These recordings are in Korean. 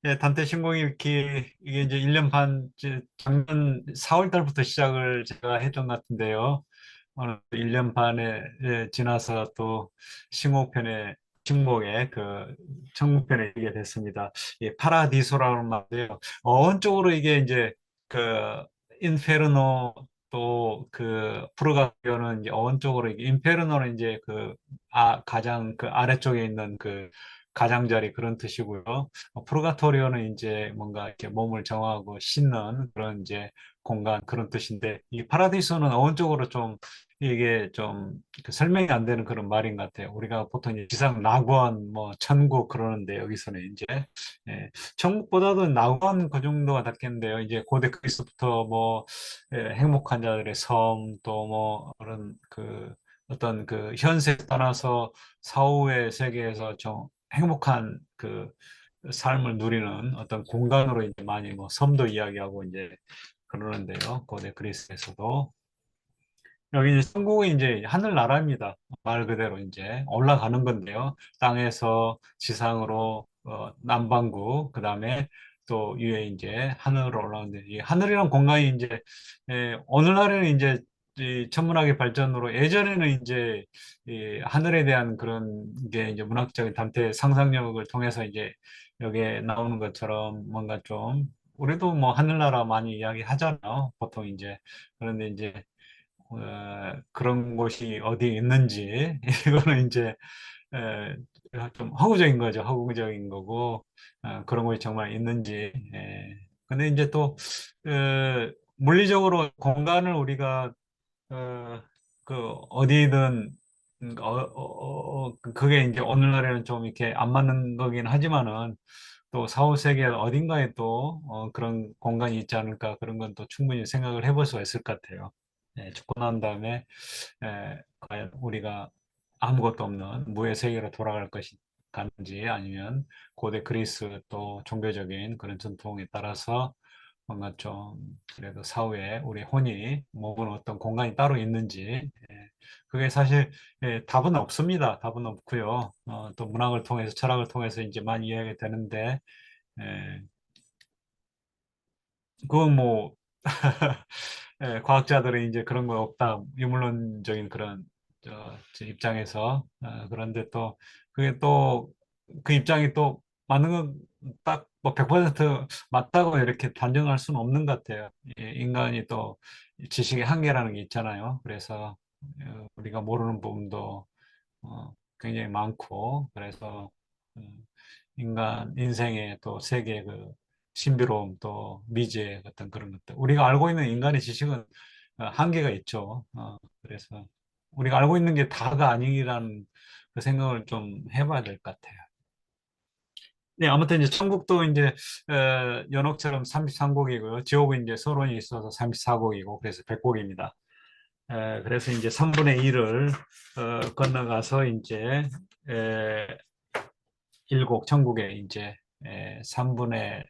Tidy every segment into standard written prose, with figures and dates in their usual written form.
예, 단테 신공일기 이게 이제 1년 반 작년 4월 달부터 시작을 제가 했던 것 같은데요. 오늘 1년 반에 지나서 또 신곡편에 신곡의 그 청국편에 이게 됐습니다. 이 파라디소라는 말이에요. 어원 쪽으로 이게 이제 그 인페르노 또 그 푸르가토리오는 이제 어원 쪽으로 이게 인페르노는 이제 가장 그 아래쪽에 있는 그 가장자리 그런 뜻이고요. 프루가토리오는 이제 뭔가 이렇게 몸을 정하고 씻는 그런 이제 공간 그런 뜻인데 이 파라디소는 어원적으로 좀 이게 좀그 설명이 안 되는 그런 말인 것 같아요. 우리가 보통 이제 지상 낙원 뭐 천국 그러는데 여기서는 이제 예, 천국보다도 낙원 그 정도가 낫겠는데요. 이제 고대 그리스부터 뭐 행복한 자들의 섬 또 뭐 그런 그 어떤 그 현세 떠나서 사후의 세계에서 좀 행복한 그 삶을 누리는 어떤 공간으로 이제 많이 뭐 섬도 이야기하고 이제 그러는데요. 고대 그리스에서도 여기 이제 천국은 이제 하늘나라입니다. 말 그대로 이제 올라가는 건데요. 땅에서 지상으로 남반구 그다음에 또 위에 이제 하늘로 올라오는데 이 하늘이란 공간이 이제 오늘날에는 이제 이 천문학의 발전으로 예전에는 이제 이 하늘에 대한 그런 게 이제 문학적인 단테 상상력을 통해서 이제 여기에 나오는 것처럼 뭔가 좀 우리도 뭐 하늘나라 많이 이야기하잖아요. 보통 이제 그런데 이제 그런 곳이 어디 있는지 이거는 이제 좀 허구적인 거죠. 허구적인 거고 그런 곳이 정말 있는지. 근데 이제 또 물리적으로 공간을 우리가 어, 어디든 그게 이제 오늘날에는 좀 이렇게 안 맞는 거긴 하지만은 또 사후 세계 어딘가에 또 그런 공간이 있지 않을까 그런 건 또 충분히 생각을 해볼 수가 있을 것 같아요. 죽고 난 다음에 과연 우리가 아무것도 없는 무의 세계로 돌아갈 것이 가는지 아니면 고대 그리스 또 종교적인 그런 전통에 따라서 뭔가 좀 그래도 사후에 우리 혼이 머무는 어떤 공간이 따로 있는지 그게 사실 답은 없습니다. 답은 없고요. 또 문학을 통해서 철학을 통해서 이제 많이 이야기가 되는데 예, 그건 뭐 과학자들은 이제 그런 거 없다. 유물론적인 그런 저 입장에서 그런데 또 그게 또 그 입장이 또 맞는 건 딱 뭐 100% 맞다고 이렇게 단정할 수는 없는 것 같아요. 인간이 또 지식의 한계라는 게 있잖아요. 그래서 우리가 모르는 부분도 굉장히 많고 그래서 음, 인간 인생의 또 세계의 그 신비로움 또 미지의 어떤 그런 것들 우리가 알고 있는 인간의 지식은 한계가 있죠. 그래서 우리가 알고 있는 게 다가 아니라는 그 생각을 좀 해봐야 될 것 같아요. 네, 아무튼 이제 천국도 이제 연옥처럼 33곡이고요. 지옥은 이제 서론이 있어서 34곡이고 그래서 100곡입니다. 그래서 이제 3분의 1을 건너가서 이제 에, 1곡 천국에 이제 3분의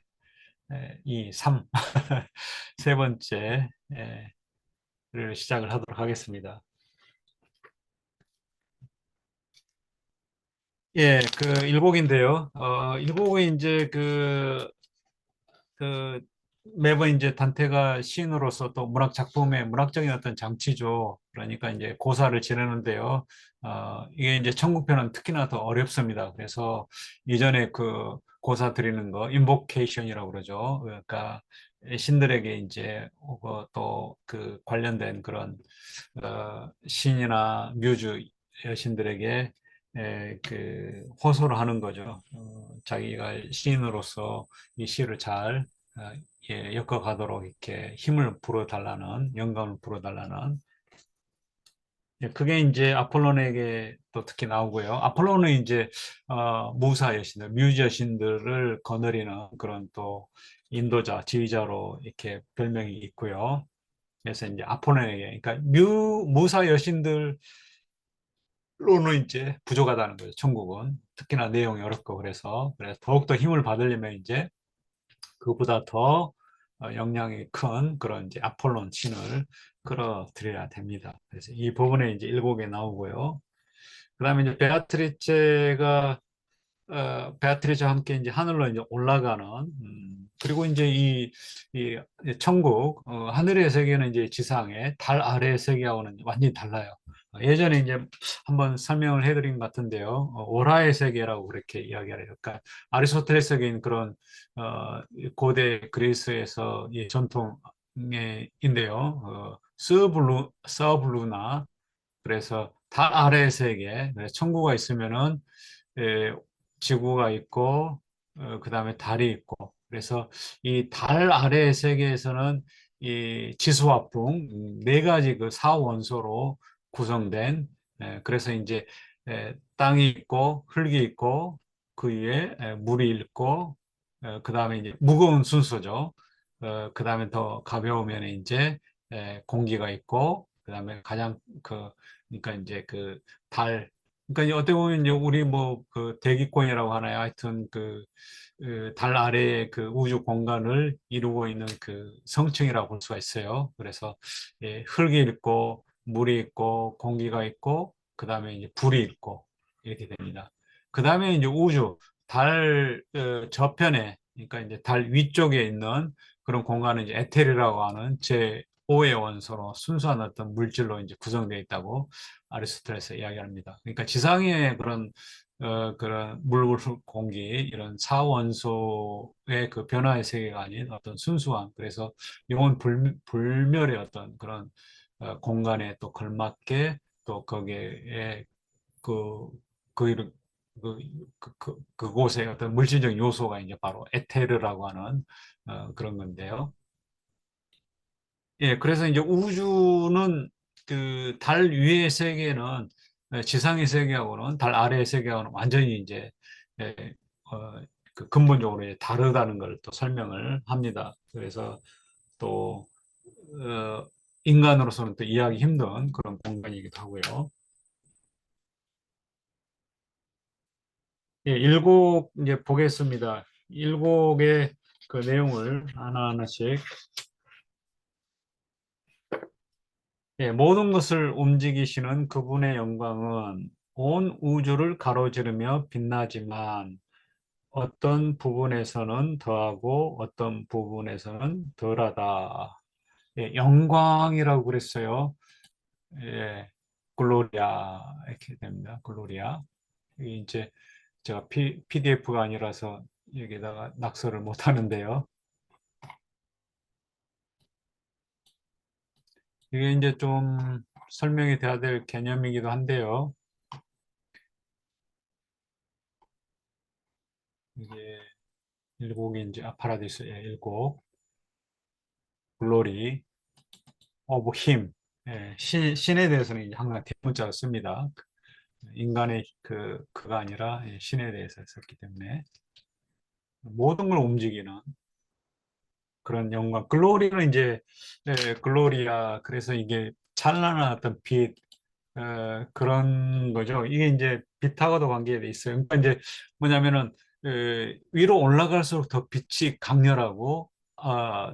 2, 3 세 번째 를 시작을 하도록 하겠습니다. 예, 그 일곡인데요. 일곡은 이제 그 매번 이제 단테가 시인으로서 또 문학 작품의 문학적인 어떤 장치죠. 그러니까 이제 고사를 지내는데요. 이게 이제 천국편은 특히나 더 어렵습니다. 그래서 이전에 그 고사 드리는 거, 인보케이션이라고 그러죠. 그러니까 신들에게 이제 또 그 관련된 그런 신이나 뮤즈 여신들에게 그 호소를 하는 거죠. 자기가 시인으로서 이 시를 잘 엮어가도록 이렇게 힘을 불어달라는 영감을 불어달라는 그게 이제 아폴론에게 또 특히 나오고요. 아폴론은 이제 무사 여신들, 뮤즈 여신들을 거느리는 그런 또 인도자, 지휘자로 이렇게 별명이 있고요. 그래서 이제 아폴론에게, 그러니까 무사 여신들 로는 이제 부족하다는 거죠. 천국은 특히나 내용이 어렵고 그래서 더욱더 힘을 받으려면 이제 그보다 더 역량이 큰 그런 이제 아폴론 신을 끌어들여야 됩니다. 그래서 이 부분에 이제 일곡에 나오고요. 그다음에 이제 베아트리체가 베아트리즈와 함께 이제 하늘로 이제 올라가는, 그리고 이제 이 천국, 하늘의 세계는 이제 지상에, 달 아래의 세계하고는 완전히 달라요. 예전에 이제 한번 설명을 해드린 것 같은데요. 오라의 세계라고 그렇게 이야기를 해요. 그러니까 아리스토텔레스적인 그런 고대 그리스에서 이 전통인데요. 서블루나, 그래서 달 아래의 세계, 그래서 천국가 있으면은 에, 지구가 있고, 그다음에 달이 있고, 그래서 이 달 아래의 세계에서는 이 지수화풍 네 가지 그 사원소로 구성된, 그래서 이제 땅이 있고 흙이 있고 그 위에 물이 있고, 그다음에 이제 무거운 순서죠. 그다음에 더 가벼우면 이제 공기가 있고, 그다음에 가장 그러니까 이제 그 달, 그러니까 어떻게 보면 이제 우리 뭐 그 대기권이라고 하나요? 하여튼 달 아래의 그 우주 공간을 이루고 있는 그 성층이라고 볼 수가 있어요. 그래서 흙이 있고 물이 있고 공기가 있고 그다음에 이제 불이 있고 이렇게 됩니다. 그다음에 이제 우주 달 저편에, 그러니까 이제 달 위쪽에 있는 그런 공간은 이제 에테르라고 하는 제5의 원소로 순수한 어떤 물질로 이제 구성되어 있다고 아리스토텔레스 이야기합니다. 그러니까 지상의 그런 물, 공기 이런 사원소의 그 변화의 세계가 아닌 어떤 순수한, 그래서 영원 불멸의 어떤 그런 공간에 또 걸맞게 또 거기에 그, 그, 이름- 그곳에 어떤 물질적 요소가 이제 바로 에테르라고 하는 그런 건데요. 예, 그래서 이제 우주는 그 달 위의 세계는 지상의 세계하고는 달 아래의 세계하고는 완전히 이제 예, 어, 그 근본적으로 이제 다르다는 걸 또 설명을 합니다. 그래서 또 인간으로서는 또 이해하기 힘든 그런 공간이기도 하고요. 예, 일곡 이제 보겠습니다. 일곡의 그 내용을 하나하나씩. 예, 모든 것을 움직이시는 그분의 영광은 온 우주를 가로지르며 빛나지만 어떤 부분에서는 더하고 어떤 부분에서는 덜하다. 예, 영광이라고 그랬어요. 예, 글로리아 이렇게 됩니다. 글로리아. 이게 이제 제가 PDF가 아니라서 여기다가 낙서를 못 하는데요. 이게 이제 좀 설명이 돼야 될 개념이기도 한데요. 이게 일곡이 이제 파라디스 일곡, 글로리, 오브 힘, 신에 대해서는 이제 항상 대문자로 씁니다. 인간의 그가 아니라 신에 대해서 썼기 때문에 모든 걸 움직이는 그런 영광. 글로리는 이제 글로리아, 그래서 이게 찬란한 어떤 빛, 그런 거죠. 이게 이제 빛하고도 관계돼 있어요. 그러니까 이제 뭐냐면은 위로 올라갈수록 더 빛이 강렬하고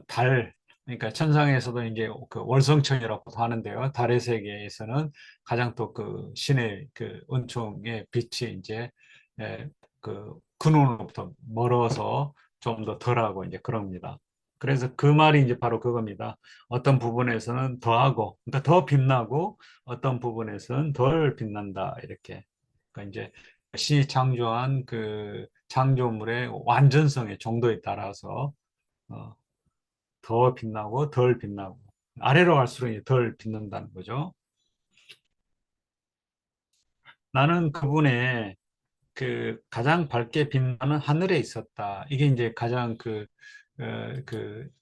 달, 그러니까 천상에서도 이제 그 월성천이라고 하는데요. 달의 세계에서는 가장 또 그 신의 그 은총의 빛이 이제 그 근원으로부터 멀어서 좀 더 덜하고 이제 그럽니다. 그래서 그 말이 이제 바로 그겁니다. 어떤 부분에서는 더하고, 그러니까 더 빛나고, 어떤 부분에서는 덜 빛난다. 이렇게. 그러니까 이제 신이 창조한 그 창조물의 완전성의 정도에 따라서 어, 더 빛나고 덜 빛나고 아래로 갈수록 이제 덜 빛난다는 거죠. 나는 그분의 그 가장 밝게 빛나는 하늘에 있었다. 이게 이제 가장 그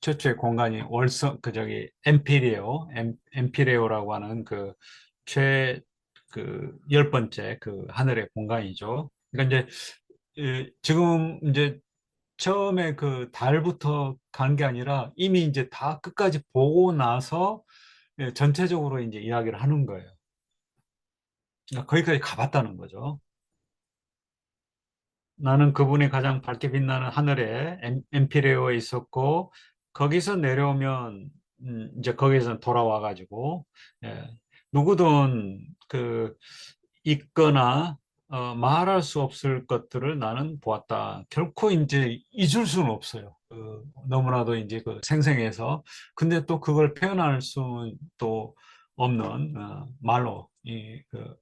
최초의 공간이 월성 그 저기 엠피레오라고 하는 그 최 그 열 번째 그 하늘의 공간이죠. 그러니까 이제 지금 이제 처음에 그 달부터 간 게 아니라 이미 이제 다 끝까지 보고 나서 전체적으로 이제 이야기를 하는 거예요. 그러니까 거기까지 가봤다는 거죠. 나는 그분이 가장 밝게 빛나는 하늘에 엠피레오에 있었고 거기서 내려오면 이제 거기서 돌아와 가지고 예, 누구든 그 있거나 말할 수 없을 것들을 나는 보았다. 결코 이제 잊을 수는 없어요. 너무나도 이제 그 생생해서. 근데 또 그걸 표현할 수는 또 없는, 말로.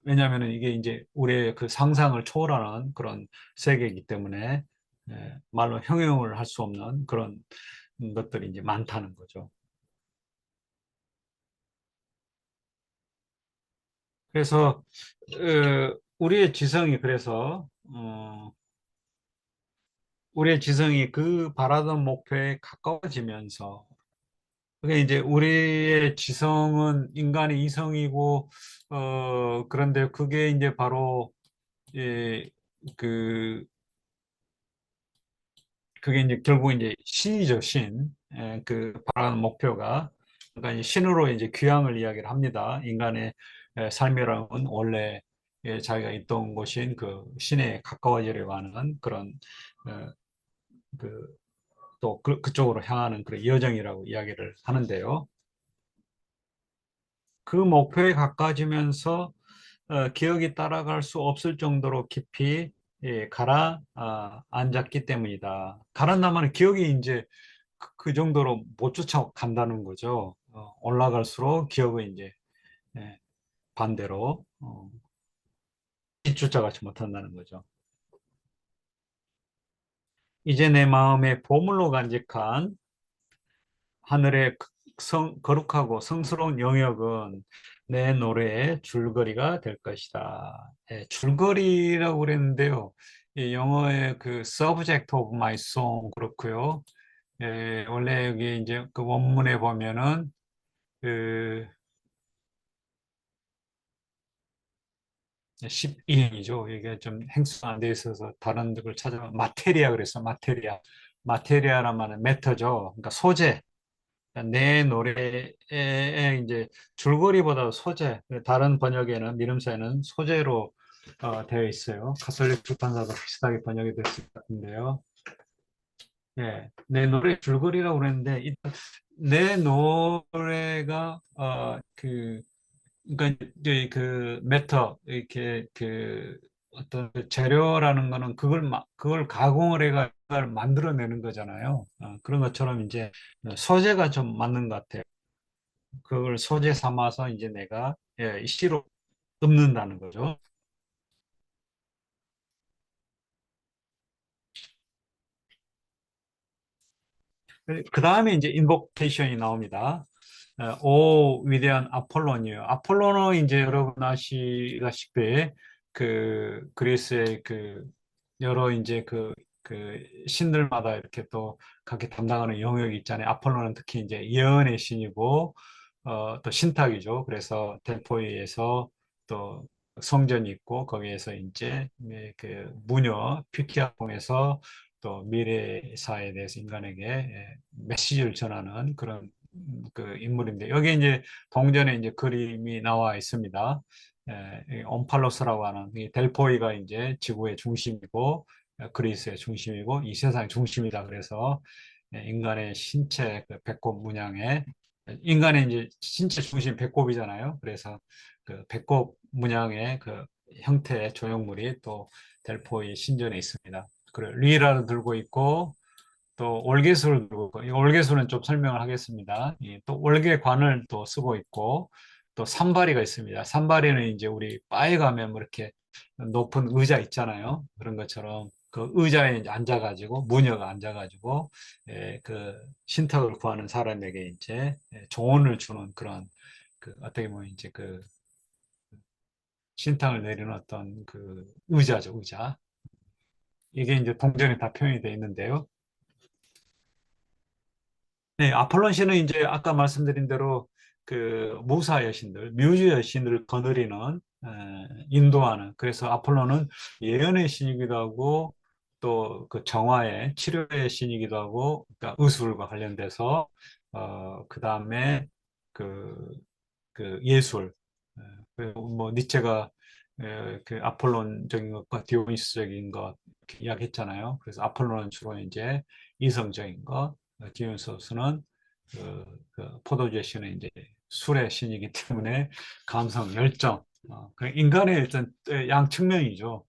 왜냐하면 이게 이제 우리의 그 상상을 초월하는 그런 세계이기 때문에, 말로 형용을 할 수 없는 그런 것들이 이제 많다는 거죠. 그래서, 우리의 지성이 그래서, 우리의 지성이 그 바라던 목표에 가까워지면서 그게 이제 우리의 지성은 인간의 이성이고 그런데 그게 이제 바로 예, 그 그게 이제 결국 이제 신이죠, 신. 그 바라는 목표가 그러니까 이제 신으로 이제 귀향을 이야기를 합니다. 인간의 삶이라는 원래 자기가 있던 곳인 그 신에 가까워지려고 하는 그런 어, 그 또 그쪽으로 향하는 그런 여정이라고 이야기를 하는데요. 그 목표에 가까워지면서 기억이 따라갈 수 없을 정도로 깊이 앉았기 때문이다. 가라앉으면 기억이 이제 그 정도로 못 쫓아간다는 거죠. 올라갈수록 기억은 이제 예, 반대로 쫓아가지 못한다는 거죠. 이제 내 마음에 보물로 간직한 하늘의 거룩하고 성스러운 영역은 내 노래의 줄거리가 될 것이다. 줄거리라고 그랬는데요. 이 영어의 그 subject of my song 그렇고요. 원래 여기 이제 그 원문에 보면은 그 12행이죠. 이게 좀 행수가 안 돼 있어서 다른 걸 찾아보면 마테리아 그래서 마테리아. 마테리아란 말은 매터죠. 그러니까 소재. 내 노래에 이제 줄거리보다 소재, 다른 번역에는 미름사에는 소재로 되어 있어요. 가톨릭 출판사도 비슷하게 번역이 됐을 것 같은데요. 예, 내 노래 줄거리라고 그랬는데 일단 내 노래가 그러니까 이제 그 메터 이렇게 그 어떤 그 재료라는 거는 그걸 가공을 해가 그걸 만들어내는 거잖아요. 그런 것처럼 이제 소재가 좀 맞는 것 같아요. 그걸 소재 삼아서 이제 내가 시로 읊는다는 거죠. 그 다음에 이제 인보케이션이 나옵니다. 오 위대한 아폴론이요. 아폴론은 이제 여러분 아시다시피 그 그리스의 그 여러 이제 그 신들마다 이렇게 또 각기 담당하는 영역이 있잖아요. 아폴로는 특히 이제 예언의 신이고 또 신탁이죠. 그래서 델포이에서 또 성전이 있고 거기에서 이제 그 무녀 퓨키아 통해서 또 미래사에 대해서 인간에게 메시지를 전하는 그런 그 인물인데 여기 이제 동전에 이제 그림이 나와 있습니다. 이 온팔로스라고 하는 이 델포이가 이제 지구의 중심이고 그리스의 중심이고 이 세상의 중심이다. 그래서 인간의 신체 그 배꼽 문양에 인간의 이제 신체 중심 배꼽이잖아요. 그래서 그 배꼽 문양의 그 형태의 조형물이 또 델포이 신전에 있습니다. 그리고 리라를 들고 있고 또 월계수를 들고 있고 이 월계수는 좀 설명을 하겠습니다. 또 월계관을 또 쓰고 있고 또 산바리가 있습니다. 산바리는 이제 우리 바에 가면 뭐 이렇게 높은 의자 있잖아요. 그런 것처럼 그 의자에 이제 앉아가지고 무녀가 앉아가지고 그 신탁을 구하는 사람에게 이제 조언을 주는 그런 그 어떻게 보면 이제 그 신탁을 내리는 어떤 그 의자죠, 의자. 이게 이제 동전에 다 표현이 되어 있는데요. 네, 아폴론 씨는 이제 아까 말씀드린 대로 그 무사 여신들, 뮤즈 여신들을 거느리는 인도하는 그래서 아폴론은 예언의 신이기도 하고 또 그 정화의 치료의 신이기도 하고 그러니까 의술과 관련돼서 그 다음에 그, 그 예술 그리고 뭐 니체가 그 아폴론적인 것과 디오니스적인 것 이렇게 이야기했잖아요. 그래서 아폴론은 주로 이제 이성적인 것, 디오니소스는 그 포도주의 신은 이제 술의 신이기 때문에 감성, 열정. 그 인간의 어떤 양측면이죠.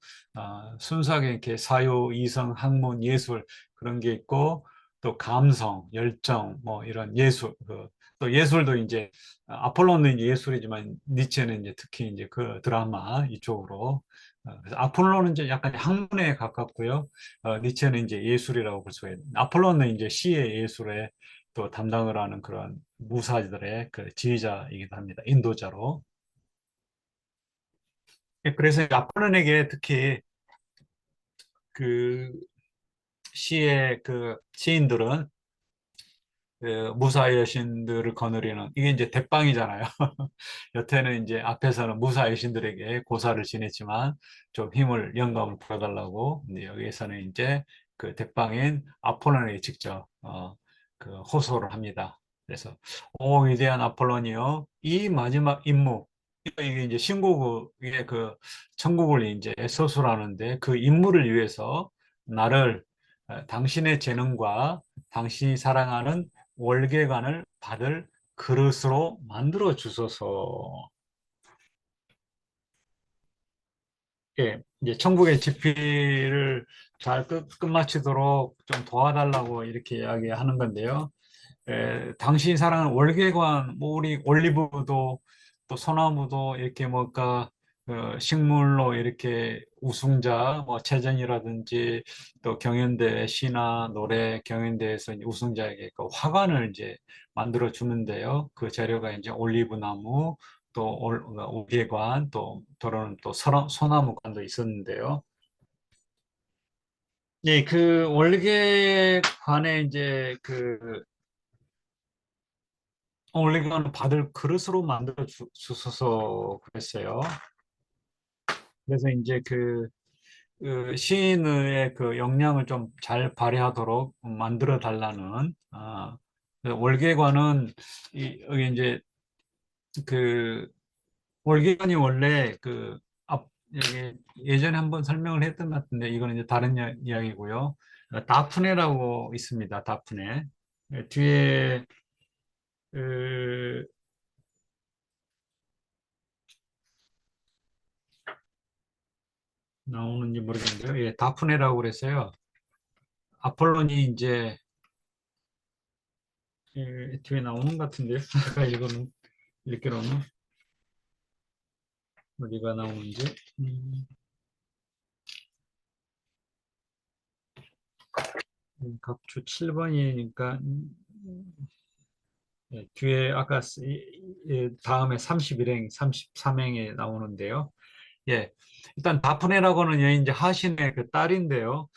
순수하게 이렇게 사유, 이성, 학문, 예술 그런 게 있고 또 감성, 열정 뭐 이런 예술 또 예술도 이제 아폴로는 이제 예술이지만 니체는 이제 특히 이제 그 드라마 이쪽으로 그래서 아폴로는 이제 약간 학문에 가깝고요. 니체는 이제 예술이라고 볼 수가 있는. 아폴로는 이제 시의 예술에 또 담당을 하는 그런 무사들의 그 지휘자이기도 합니다. 인도자로. 그래서 아폴론에게 특히 그 시의 그 시인들은 그 무사의 여신들을 거느리는 이게 이제 대빵이잖아요. 여태는 이제 앞에서는 무사의 여신들에게 고사를 지냈지만 좀 힘을 영감을 불어달라고 근데 여기에서는 이제 그 대빵인 아폴론에게 직접 그 호소를 합니다. 그래서 오 위대한 아폴론이요 이 마지막 임무 이게 이제 신고국의 그 천국을 이제 서술하는데 그 임무를 위해서 나를 당신의 재능과 당신이 사랑하는 월계관을 받을 그릇으로 만들어 주소서. 예, 이제 천국의 집필을 잘 끝마치도록 좀 도와달라고 이렇게 이야기하는 건데요. 당신이 사랑하는 월계관, 뭐 우리 올리브도 또 소나무도 이렇게 뭔가 식물로 이렇게 우승자, 뭐 최전이라든지 또 경연대 시나 노래 경연대에서 이제 우승자에게 그 화관을 이제 만들어 주는데요. 그 재료가 이제 올리브 나무, 또 올계관, 또 또는 또 소나무관도 있었는데요. 예, 그 월계관에 이제 그 올리브영을 받을 그릇으로 만들어 주셔서 그랬어요. 그래서 이제 그 시인의 그 역량을 좀 잘 발휘하도록 만들어 달라는 그 월계관은 여기 이제 그 월계관이 원래 여기 예전에 한번 설명을 했던 것 같은데 이거는 이제 다른 이야기고요. 다프네라고 있습니다. 다프네. 뒤에 그 나오는지 모르겠는데요. 예, 다프네라고 그랬어요. 아폴론이 이제 뒤에 나오는 것 같은데요. 제가 읽기로는 어디가 나오는지. 음, 갑주 7번이니까 뒤에 아까 다음에 31행, 33행에 나오는데요. 예, 일단 다프네라고는 이제 하신의 그 딸인데요.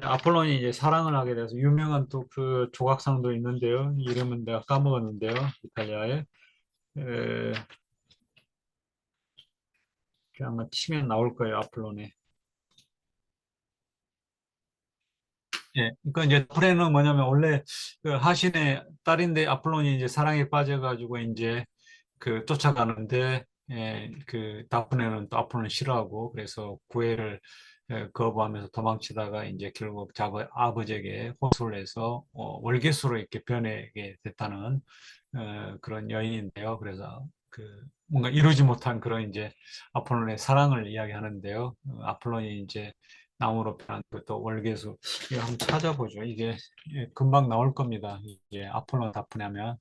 아폴론이 이제 사랑을 하게 돼서 유명한 또 그 조각상도 있는데요. 이름은 내가 까먹었는데요. 이탈리아에. 에, 아마 치면 나올 거예요, 아폴론에. 예, 그러니까 이제 프레는 뭐냐면 원래 그 하신의 딸인데 아폴론이 이제 사랑에 빠져가지고 이제 그 쫓아가는데 그 다프네는 또 아폴론을 싫어하고 그래서 구애를 거부하면서 도망치다가 이제 결국 아버지에게 호소를 해서 월계수로 이렇게 변하게 됐다는 그런 여인인데요. 그래서 그 뭔가 이루지 못한 그런 이제 아폴론의 사랑을 이야기하는데요. 아폴론이 이제 나무로 변한 것도 월계수 이거 한번 찾아보죠. 이게 금방 나올 겁니다. 이게 아폴론 다프냐면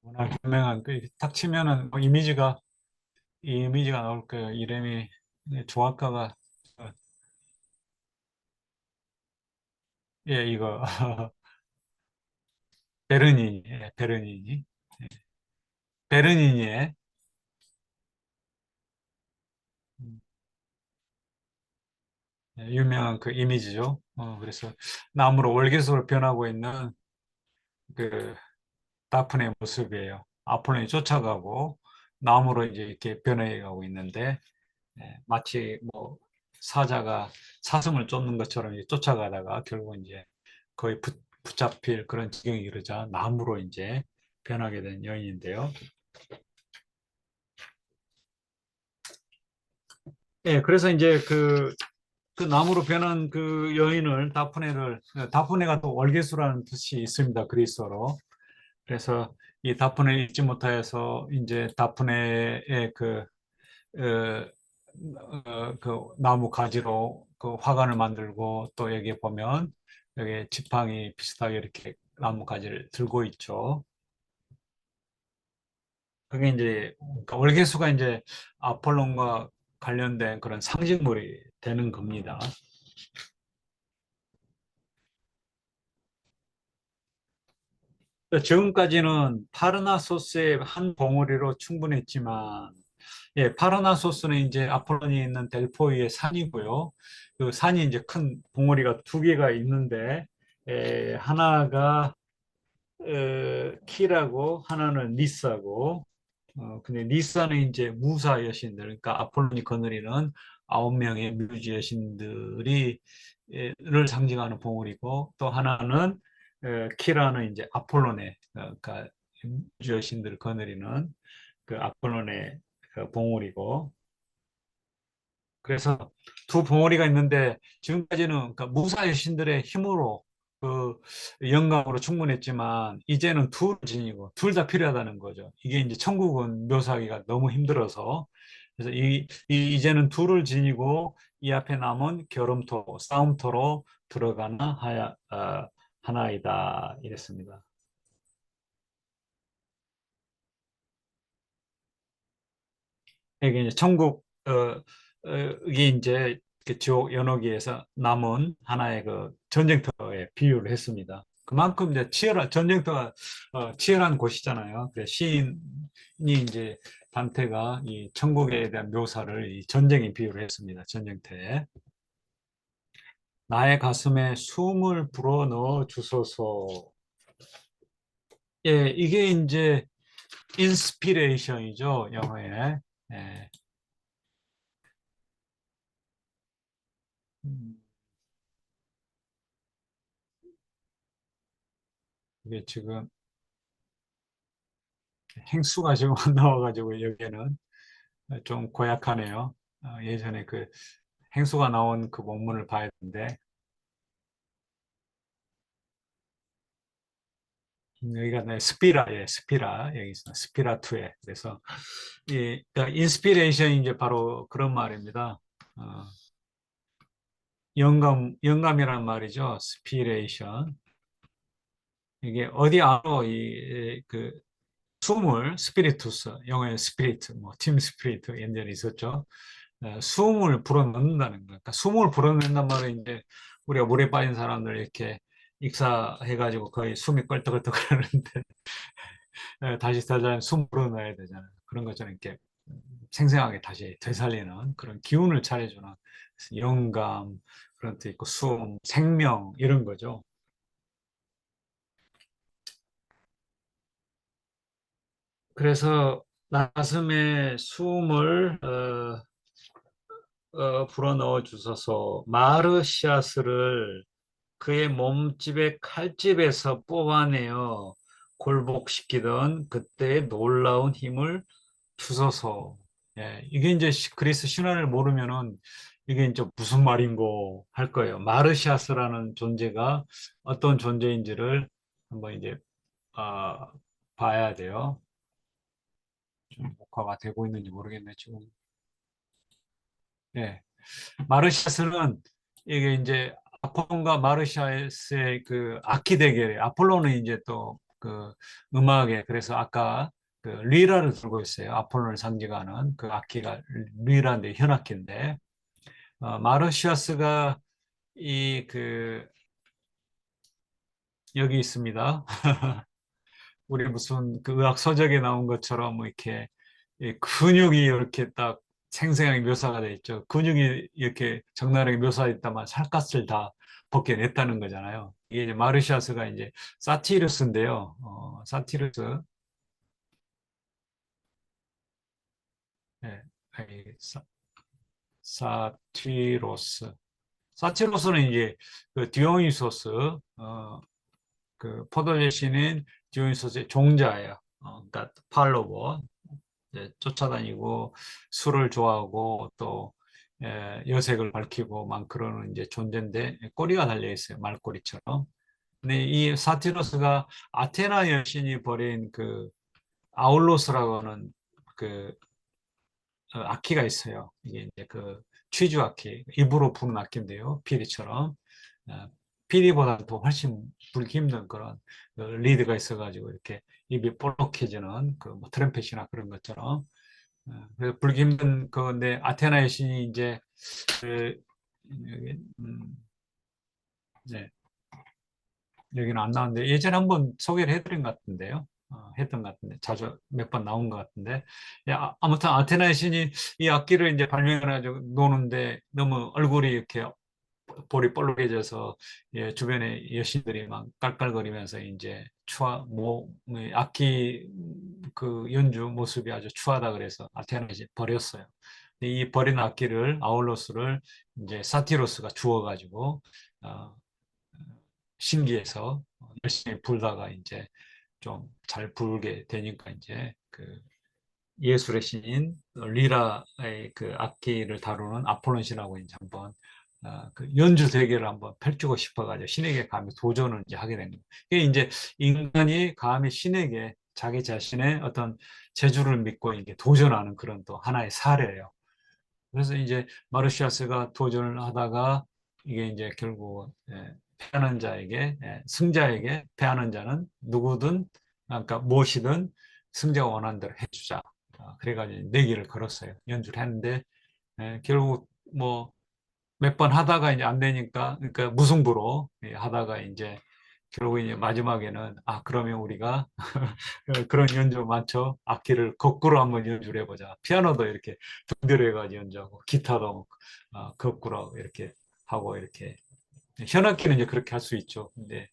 워낙 유명한 딱 치면은 뭐 이미지가 나올 거예요. 이름이 조합가가 어, 예 이거 베르니니 베르니니 베르니니의 음, 유명한 그 이미지죠. 그래서 나무로 월계수로 변하고 있는 그 다프네 모습이에요. 아폴론이 쫓아가고 나무로 이제 이렇게 변해 가고 있는데 마치 뭐 사자가 사슴을 쫓는 것처럼 이제 쫓아가다가 결국 이제 거의 붙잡힐 그런 지경이 이르자 나무로 이제 변하게 된 여인인데요. 예, 그래서 이제 그 나무로 변한 그 여인을 다프네가 또 월계수라는 뜻이 있습니다. 그리스어로. 그래서 이 다프네 잊지 못하여서 이제 다프네의 어, 그 나무 가지로 그 화관을 만들고 또 여기 보면 여기 지팡이 비슷하게 이렇게 나무 가지를 들고 있죠. 그게 이제 그러니까 월계수가 이제 아폴론과 관련된 그런 상징물이 되는 겁니다. 지금까지는 파르나소스의 한 봉우리로 충분했지만, 예, 파르나소스는 이제 아폴론이 있는 델포이의 산이고요. 그 산이 이제 큰 봉우리가 두 개가 있는데, 하나가 키라고 하나는 니스하고, 근데 니스는 이제 무사 여신들, 그러니까 아폴론이 거느리는 9명의 뮤지 여신들이 를 상징하는 봉우리고, 또 하나는 키라는 이제 아폴론의 그러니까 뮤지 여신들을 거느리는 그 아폴론의 그 봉우리고, 그래서 두 봉우리가 있는데 지금까지는 그러니까 무사 여신들의 힘으로 그 영감으로 충분했지만 이제는 둘을 지니고 둘 다 필요하다는 거죠. 이게 이제 천국은 묘사하기가 너무 힘들어서 그래서 이제는 둘을 지니고 이 앞에 남은 겨름토, 싸움토로 들어가나 하나이다 이랬습니다. 이게 이제 천국 이게 이제 그 지옥 연호기에서 남은 하나의 그 전쟁터에 비유를 했습니다. 그만큼 이제 치열한 전쟁터가 치열한 곳이잖아요. 그래서 시인이 이제 단테가 이 천국에 대한 묘사를 이 전쟁에 비유를 했습니다. 전쟁터에 나의 가슴에 숨을 불어넣어 주소서. 예, 이게 이제 인스피레이션이죠, 영어에. 예. 음, 이게 지금 행수가 지금 안 나와가지고 여기에는 좀 고약하네요. 예전에 그 행수가 나온 그 원문을 봐야 되는데 여기가 네, 스피라, 예, 스피라 여기 있어 스피라 투에 그래서 이 그러니까 인스피레이션이 이제 바로 그런 말입니다. 어, 영감이란 말이죠. 스피레이션 이게 어디 안으로 이그 숨을 스피리투스 영어의 스피리트 뭐팀 스피리트 옛날에 있었죠. 숨을 불어넣는다는 거예요. 그러니까 숨을 불어넣는단 말은 이제 우리가 물에 빠진 사람들 이렇게 익사해가지고 거의 숨이 껄떡껄떡 하는데 다시 살려면 숨 불어넣어야 되잖아요. 그런 것처럼 이렇게 생생하게 다시 되살리는 그런 기운을 차려주는 영감 그런 뜻 있고 숨, 생명 이런 거죠. 그래서 가슴에 숨을 불어넣어 주셔서 마르시아스를 그의 몸집의 칼집에서 뽑아내어 굴복시키던 그때의 놀라운 힘을 주소서. 예, 이게 이제 그리스 신화를 모르면은 이게 이제 무슨 말인고 할 거예요. 마르시아스라는 존재가 어떤 존재인지를 한번 이제 아, 봐야 돼요. 좀 녹화가 되고 있는지 모르겠네 지금. 예, 마르시아스는 이게 이제 아폴론과 마르시아스의 그 악기 대결이에요. 아폴론은 이제 또 그 음악에 그래서 아까 그 리라를 들고 있어요. 아폴론을 상징하는 그 악기가 리라인데 현악기인데 마르시아스가 이 그 여기 있습니다. 우리 무슨 그 의학 서적에 나온 것처럼 뭐 이렇게 이 근육이 이렇게 딱 생생하게 묘사가 돼 있죠. 근육이 이렇게 적나라하게 묘사했다만 살갗을 다 벗겨냈다는 거잖아요. 이게 이제 마르시아스가 이제 사티루스인데요. 사티루스, 예, 아니, 사티로스. 사티로스는 이제 그 디오니소스, 그 포도제 신인 디오니소스의 종자예요. 그러니까 팔로워, 이제 쫓아다니고 술을 좋아하고 또 여색을 밝히고 막 그러는 이제 존재인데 꼬리가 달려 있어요. 말꼬리처럼. 근데 이 사티로스가 아테나 여신이 버린 그 아울로스라고 하는 그 악기가 있어요. 이게 이제 그 취주 악기, 입으로 부는 악기인데요. 피리처럼. 어, 피리보다 더 훨씬 불기 힘든 그런 그 리드가 있어가지고 이렇게 입이 볼록해지는 그뭐 트럼펫이나 그런 것처럼. 그래서 불기 힘든 그건데 아테나 여신이 이제 그 여기, 네, 여기는 안 나왔는데 예전에 한번 소개를 해드린 것 같은데요. 했던 것 같은데 자주 몇 번 나온 것 같은데 아무튼 아테나의 신이 이 악기를 이제 발명해가지고 노는데 너무 얼굴이 이렇게 볼이 볼록해져서 예, 주변에 여신들이 막 깔깔거리면서 이제 악기 그 연주 모습이 아주 추하다 그래서 아테나가 이제 버렸어요. 이 버린 악기를 아울로스를 이제 사티로스가 주워가지고 어, 신기해서 열심히 불다가 이제 좀 잘 불게 되니까 이제 그 예술의 신인 리라의 그 악기를 다루는 아폴론 신하고 이제 한번 그 연주 대결을 한번 펼치고 싶어가지고 신에게 감히 도전을 이제 하게 된 거예요. 이게 이제 인간이 감히 신에게 자기 자신의 어떤 재주를 믿고 이게 도전하는 그런 또 하나의 사례예요. 그래서 이제 마르시아스가 도전을 하다가 이게 이제 결국 패하는 자에게 승자에게 패하는 자는 누구든 그러니까 무엇이든 승자가 원하는 대로 해주자. 그래가지고 내기를 걸었어요. 연주를 했는데 결국 뭐 몇 번 하다가 이제 안 되니까 그러니까 무승부로 하다가 이제 결국 이제 마지막에는 그러면 우리가 그런 연주 많죠. 악기를 거꾸로 한번 연주를 해보자. 피아노도 이렇게 등들어가지고 연주하고 기타도 거꾸로 이렇게 하고 이렇게 현악기는 이제 그렇게 할 수 있죠. 근데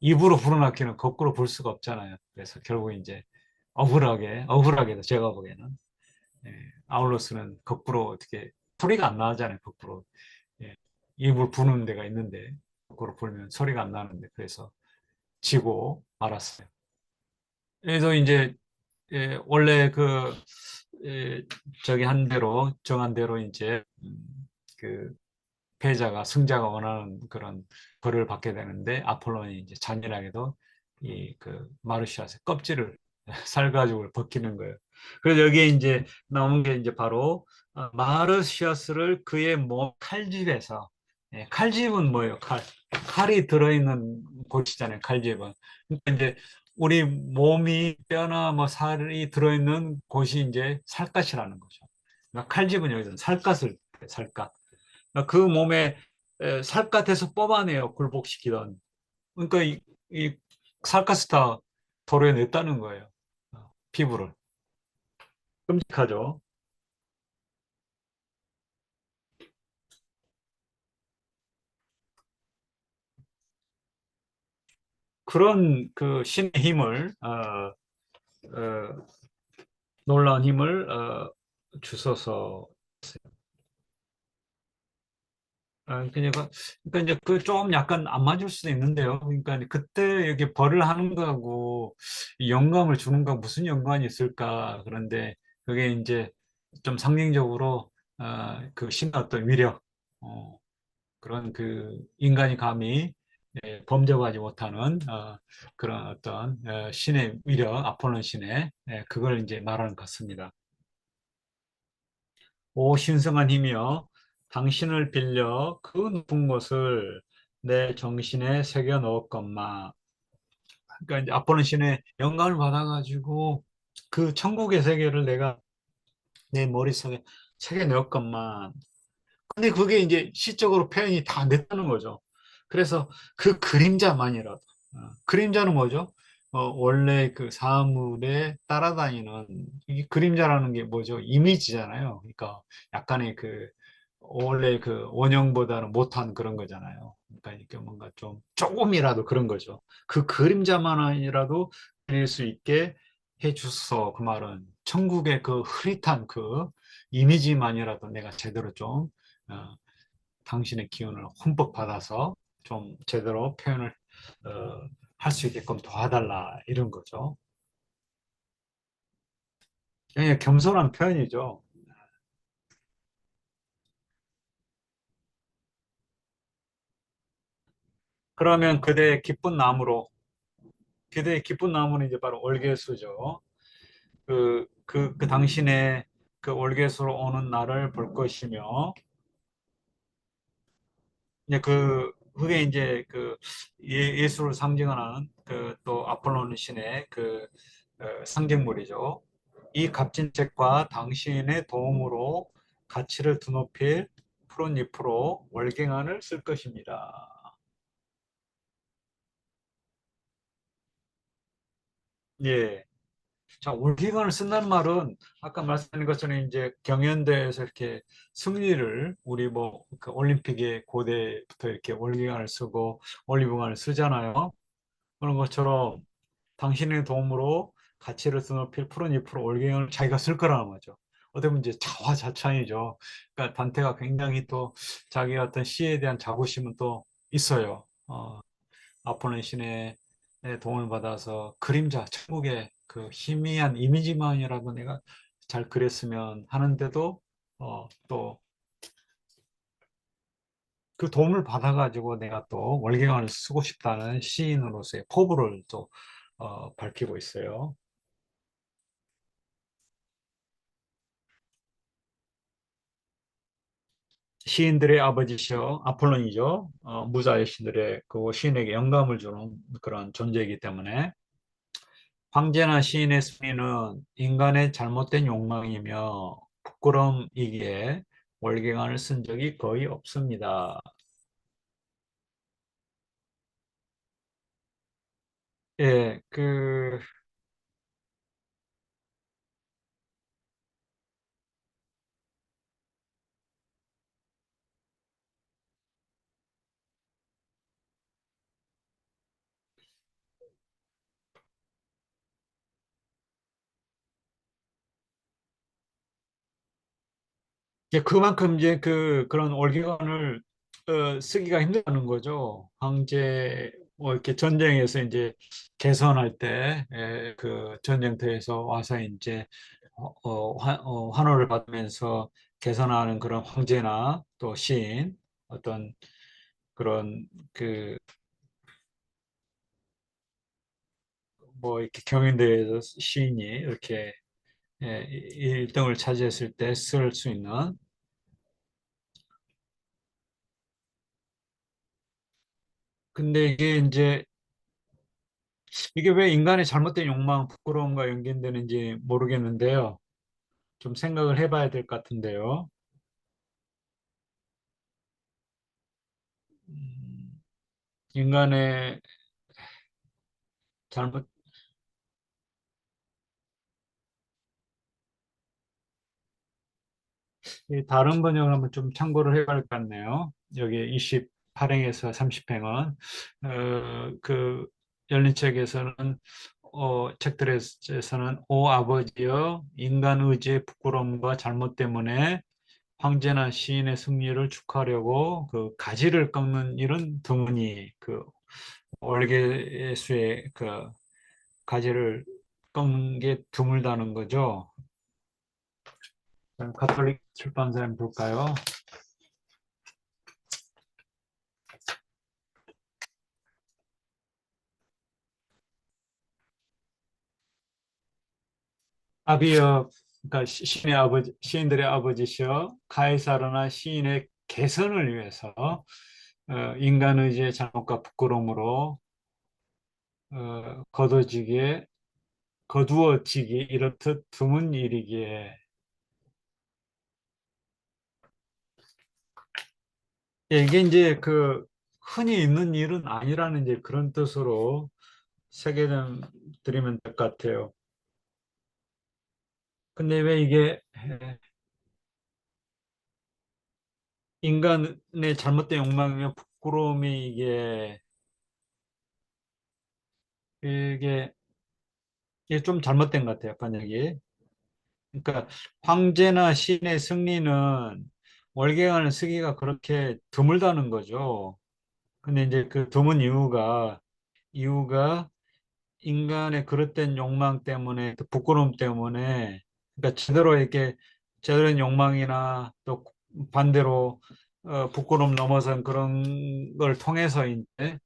입으로 부는 악기는 거꾸로 불 수가 없잖아요. 그래서 결국 이제 억울하게도 제가 보기에는 아울러스는 거꾸로 어떻게 소리가 안 나잖아요. 거꾸로 입을 부는 데가 있는데 거꾸로 불면 소리가 안 나는데 그래서 지고 말았어요. 그래서 이제 원래 저기 한 대로 정한 대로 이제 그 패자가 승자가 원하는 그런 벌을 받게 되는데 아폴론이 이제 잔인하게도 이 그 마르시아스의 껍질을 살가죽을 벗기는 거예요. 그래서 여기에 이제 나온 게 이제 바로 마르시아스를 그의 몸 칼집에서 칼집은 뭐예요? 칼이 들어있는 곳이잖아요. 칼집은. 그러니까 이제 우리 몸이 뼈나 뭐 살이 들어있는 곳이 이제 살갗이라는 거죠. 그러니까 칼집은 여기서 살갗을 살갗. 그러니까 그 몸에 살갗에서 뽑아내요. 굴복시키던. 그러니까 이 살갗을 다 도려냈다는 거예요. 피부를. 끔찍하죠. 그런 그 신의 힘을 놀라운 힘을 주셔서 그러니까 이제 그 좀 약간 안 맞을 수도 있는데요. 그러니까 그때 이렇게 벌을 하는 거하고 이 영감을 주는 거 무슨 연관이 있을까? 그런데 그게 이제 좀 상징적으로 그 신의 어떤 위력, 어, 그런 그 인간이 감히 범접하지 못하는 그런 어떤 신의 위력, 아폴론 신의 그걸 이제 말하는 것 같습니다. 오 신성한 힘이여 당신을 빌려 그 높은 곳을 내 정신에 새겨 넣었건마. 그러니까 이제 아폴론 신의 영감을 받아가지고 그 천국의 세계를 내가 내 머릿속에 새겨 넣었건만. 근데 그게 이제 시적으로 표현이 다 안 됐다는 거죠. 그래서 그 그림자만이라도 그림자는 뭐죠? 원래 그 사물에 따라다니는 이 그림자라는 게 뭐죠? 이미지잖아요. 그러니까 약간의 그 원래 그 원형보다는 못한 그런 거잖아요. 그러니까 이렇게 뭔가 좀 조금이라도 그런 거죠. 그 그림자만이라도 그릴 수 있게 해주소. 그 말은 천국의 그 흐릿한 그 이미지만이라도 내가 제대로 좀 어, 당신의 기운을 흠뻑 받아서 좀 제대로 표현을 할 수 있게끔 도와달라 이런 거죠. 굉장히 겸손한 표현이죠. 그러면 그대의 기쁜 나무는 이제 바로 월계수죠. 그 당신의 그 월계수로 오는 날을 볼 것이며, 이제 그게 이제 예수를 상징하는 그 또 아폴론 신의 상징물이죠. 이 값진 책과 당신의 도움으로 가치를 드높일 푸른 잎으로 월경안을 쓸 것입니다. 예. 자, 월기관을 쓴다는 말은 아까 말씀드린 것처럼 이제 경연대회에서 이렇게 승리를 우리 그 올림픽의 고대부터 이렇게 월기관을 쓰고 올리브관을 쓰잖아요. 그런 것처럼 당신의 도움으로 가치를 드높일 푸른 잎으로 올갱이를 자기가 쓸 거라는 거죠. 어떻게 보면 이제 자화자찬이죠. 그러니까 단테가 굉장히 또 자기 어떤 시에 대한 자부심은 또 있어요. 아폴론 신의 도움을 받아서 그림자, 천국의 그 희미한 이미지만이라도 내가 잘 그렸으면 하는데도 또 그 도움을 받아가지고 내가 또 월경을 쓰고 싶다는 시인으로서의 포부를 또 밝히고 있어요. 시인들의 아버지시여 아폴론이죠. 무자의 신들의 그 시인에게 영감을 주는 그런 존재이기 때문에 황제나 시인의 승리는 인간의 잘못된 욕망이며 부끄러움이기에 월경안을 쓴 적이 거의 없습니다. 예, 이제 그만큼 이제 그런 월경안을 쓰기가 힘들다는 거죠. 황제 이렇게 전쟁에서 이제 개선할 때 그 전쟁터에서 와서 이제 환호를 받으면서 개선하는 그런 황제나 또 시인 어떤 그런 그 이렇게 경연대회에서 시인이 이렇게 1등을 차지했을 때 쓸 수 있는. 근데 이게 왜 인간의 잘못된 욕망, 부끄러움과 연결되는지 모르겠는데요. 좀 생각을 해봐야 될 것 같은데요. 음, 인간의 잘못, 이 다른 번역을 한번 좀 참고를 해봐야 할 것 같네요. 여기 28행에서 30행은, 열린 책에서는, 책들에서는, 오 아버지여, 인간 의지의 부끄러움과 잘못 때문에 황제나 시인의 승리를 축하하려고 그 가지를 꺾는 일은 드무니, 월계수의 가지를 꺾는 게 드물다는 거죠. 그럼 가톨릭 출판사 한번 볼까요? 아비여, 그러니까 시인의 아버지, 시인들의 아버지시여 가이사르나 시인의 개선을 위해서 인간 의지의 잘못과 부끄러움으로 거둬지기에 거두어지기 이렇듯 드문 일이기에. 예, 이게 이제 흔히 있는 일은 아니라는 이제 그런 뜻으로 새겨좀 드리면 될 것 같아요. 근데 왜 이게 인간의 잘못된 욕망이며 부끄러움이 이게 이게 좀 잘못된 것 같아요, 번역이. 그러니까 황제나 신의 승리는 월경안을 쓰기가 그렇게 드물다는 거죠. 근데 이제 그 드문 이유가 인간의 그릇된 욕망 때문에, 또 부끄러움 때문에, 그러니까 제대로 된 욕망이나 또 반대로 부끄러움 넘어선 그런 걸 통해서인데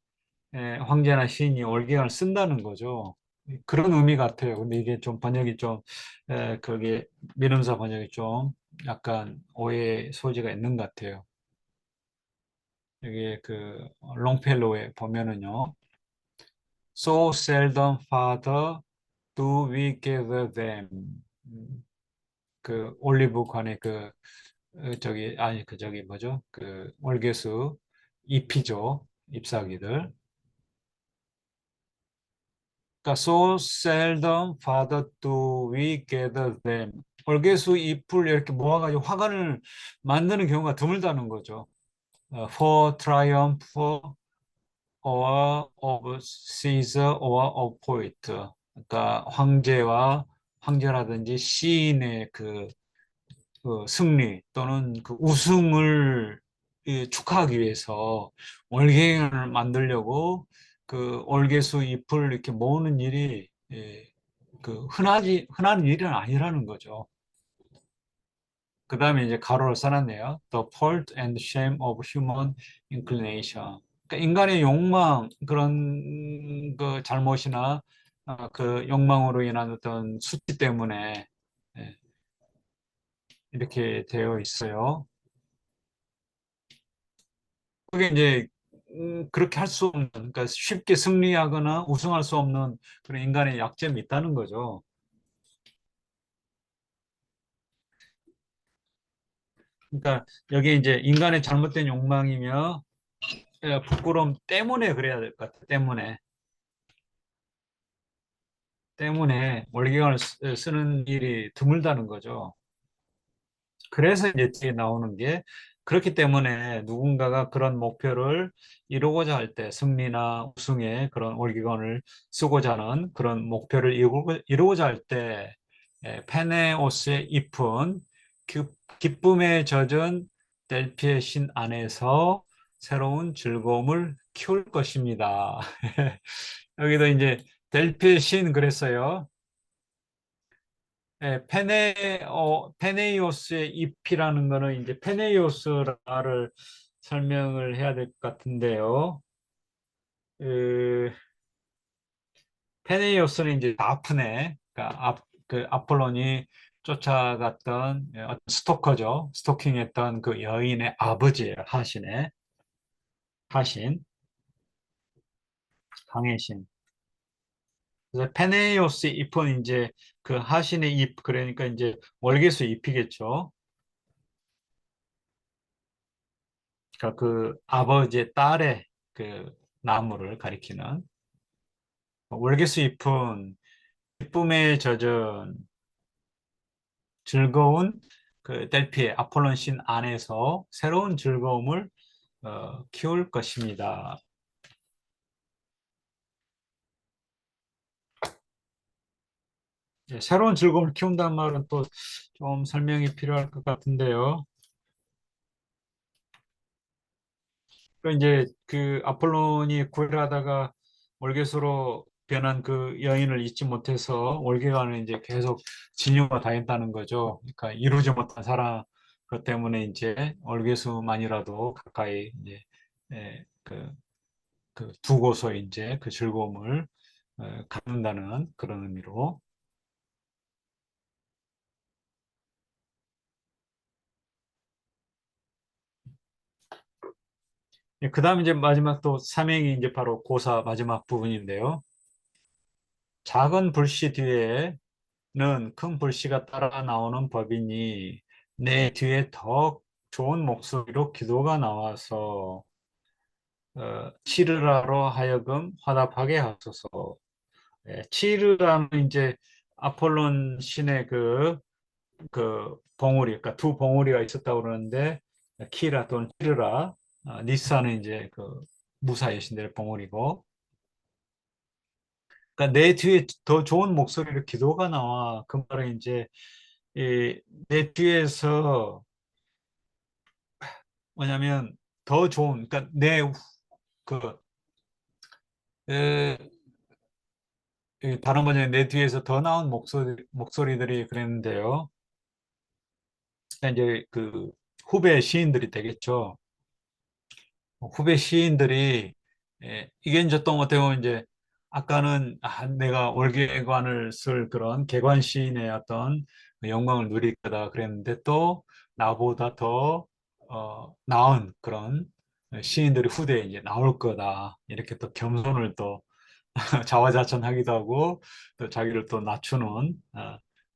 황제나 시인이 월경을 쓴다는 거죠. 그런 의미 같아요. 근데 이게 좀 번역이 좀, 그게 민음사 번역이 좀 약간 오해 소지가 있는 것 같아요. 여기 그 롱펠로우에 보면은요. So seldom, Father, do we gather them. 그 올리브관의 그 저기 아니 그 저기 뭐죠? 그 월계수 잎이죠. 잎사귀들. 그러니까 so seldom, Father, do we gather them. 월계수 잎을 이렇게 모아가지고 화관을 만드는 경우가 드물다는 거죠. For triumph or of Caesar or of poet. 그러니까 황제와 황제라든지 시인의 그 승리 또는 그 우승을 축하하기 위해서 월계를 만들려고 그 월계수 잎을 이렇게 모으는 일이 그 흔한 일은 아니라는 거죠. 그 다음에 이제 가로를 써놨네요. The fault and shame of human inclination. 그러니까 인간의 욕망, 그런 그 잘못이나 그 욕망으로 인한 어떤 수치 때문에 예, 이렇게 되어 있어요. 그게 이제 그렇게 할 수 없는, 그러니까 쉽게 승리하거나 우승할 수 없는 그런 인간의 약점이 있다는 거죠. 그러니까 여기 이제 인간의 잘못된 욕망이며 부끄러움 때문에 그래야 될 것 같아요. 때문에 월경을 쓰는 일이 드물다는 거죠. 그래서 이제 뒤에 나오는 게 그렇기 때문에 누군가가 그런 목표를 이루고자 할 때 승리나 우승의 그런 월기관을 쓰고자 하는 그런 목표를 이루고자 할 때 페네오스의 잎은 기쁨에 젖은 델피의 신 안에서 새로운 즐거움을 키울 것입니다. 여기도 이제 델피의 신 그랬어요. 페네이오스의 잎이라는 거는 이제 페네이오스라를 설명을 해야 될 것 같은데요. 그 페네이오스는 이제 아프네. 그러니까 그 아폴론이 쫓아갔던 스토커죠. 스토킹했던 그 여인의 아버지예요. 하신, 강해신. 그래서 페네이오스 잎은 이제 그 하신의 잎, 그러니까 이제 월계수 잎이겠죠. 그러니까 그 아버지의 딸의 그 나무를 가리키는 월계수 잎은 기쁨에 젖은 즐거운 그 델피의 아폴론 신 안에서 새로운 즐거움을 키울 것입니다. 새로운 즐거움을 키운다는 말은 또 좀 설명이 필요할 것 같은데요. 그 이제 그 아폴론이 구애하다가 월계수로 변한 그 여인을 잊지 못해서 월계관을 이제 계속 진유가 다했다는 거죠. 그러니까 이루지 못한 사랑 그 때문에 이제 월계수만이라도 가까이 이제 그 두고서 이제 그 즐거움을 갖는다는 그런 의미로. 그 다음 이제 마지막 또 삼행이 이제 바로 고사 마지막 부분인데요. 작은 불씨 뒤에는 큰 불씨가 따라 나오는 법이니 내 뒤에 더 좋은 목소리로 기도가 나와서 치르라로 하여금 화답하게 하소서. 치르라는 이제 아폴론 신의 그 봉우리, 그러니까 두 봉우리가 있었다고 그러는데 키라 또는 치르라, 니사는 이제 그 무사의 신들의 봉우리고, 그러니까 내 뒤에 더 좋은 목소리로 기도가 나와. 그 말은 이제 내 뒤에서 뭐냐면 더 좋은, 그러니까 그 에, 다른 번역에 내 뒤에서 더 나은 목소리들이 그랬는데요. 그러니까 이제 그 후배 시인들이 되겠죠. 후배 시인들이 예, 이게 이제 또 어떻게 보면 이제 아까는 내가 월계관을 쓸 그런 계관 시인의 어떤 영광을 누릴 거다 그랬는데 또 나보다 더 나은 그런 시인들이 후대에 이제 나올 거다 이렇게 또 겸손을 또 자화자찬하기도 하고 또 자기를 또 낮추는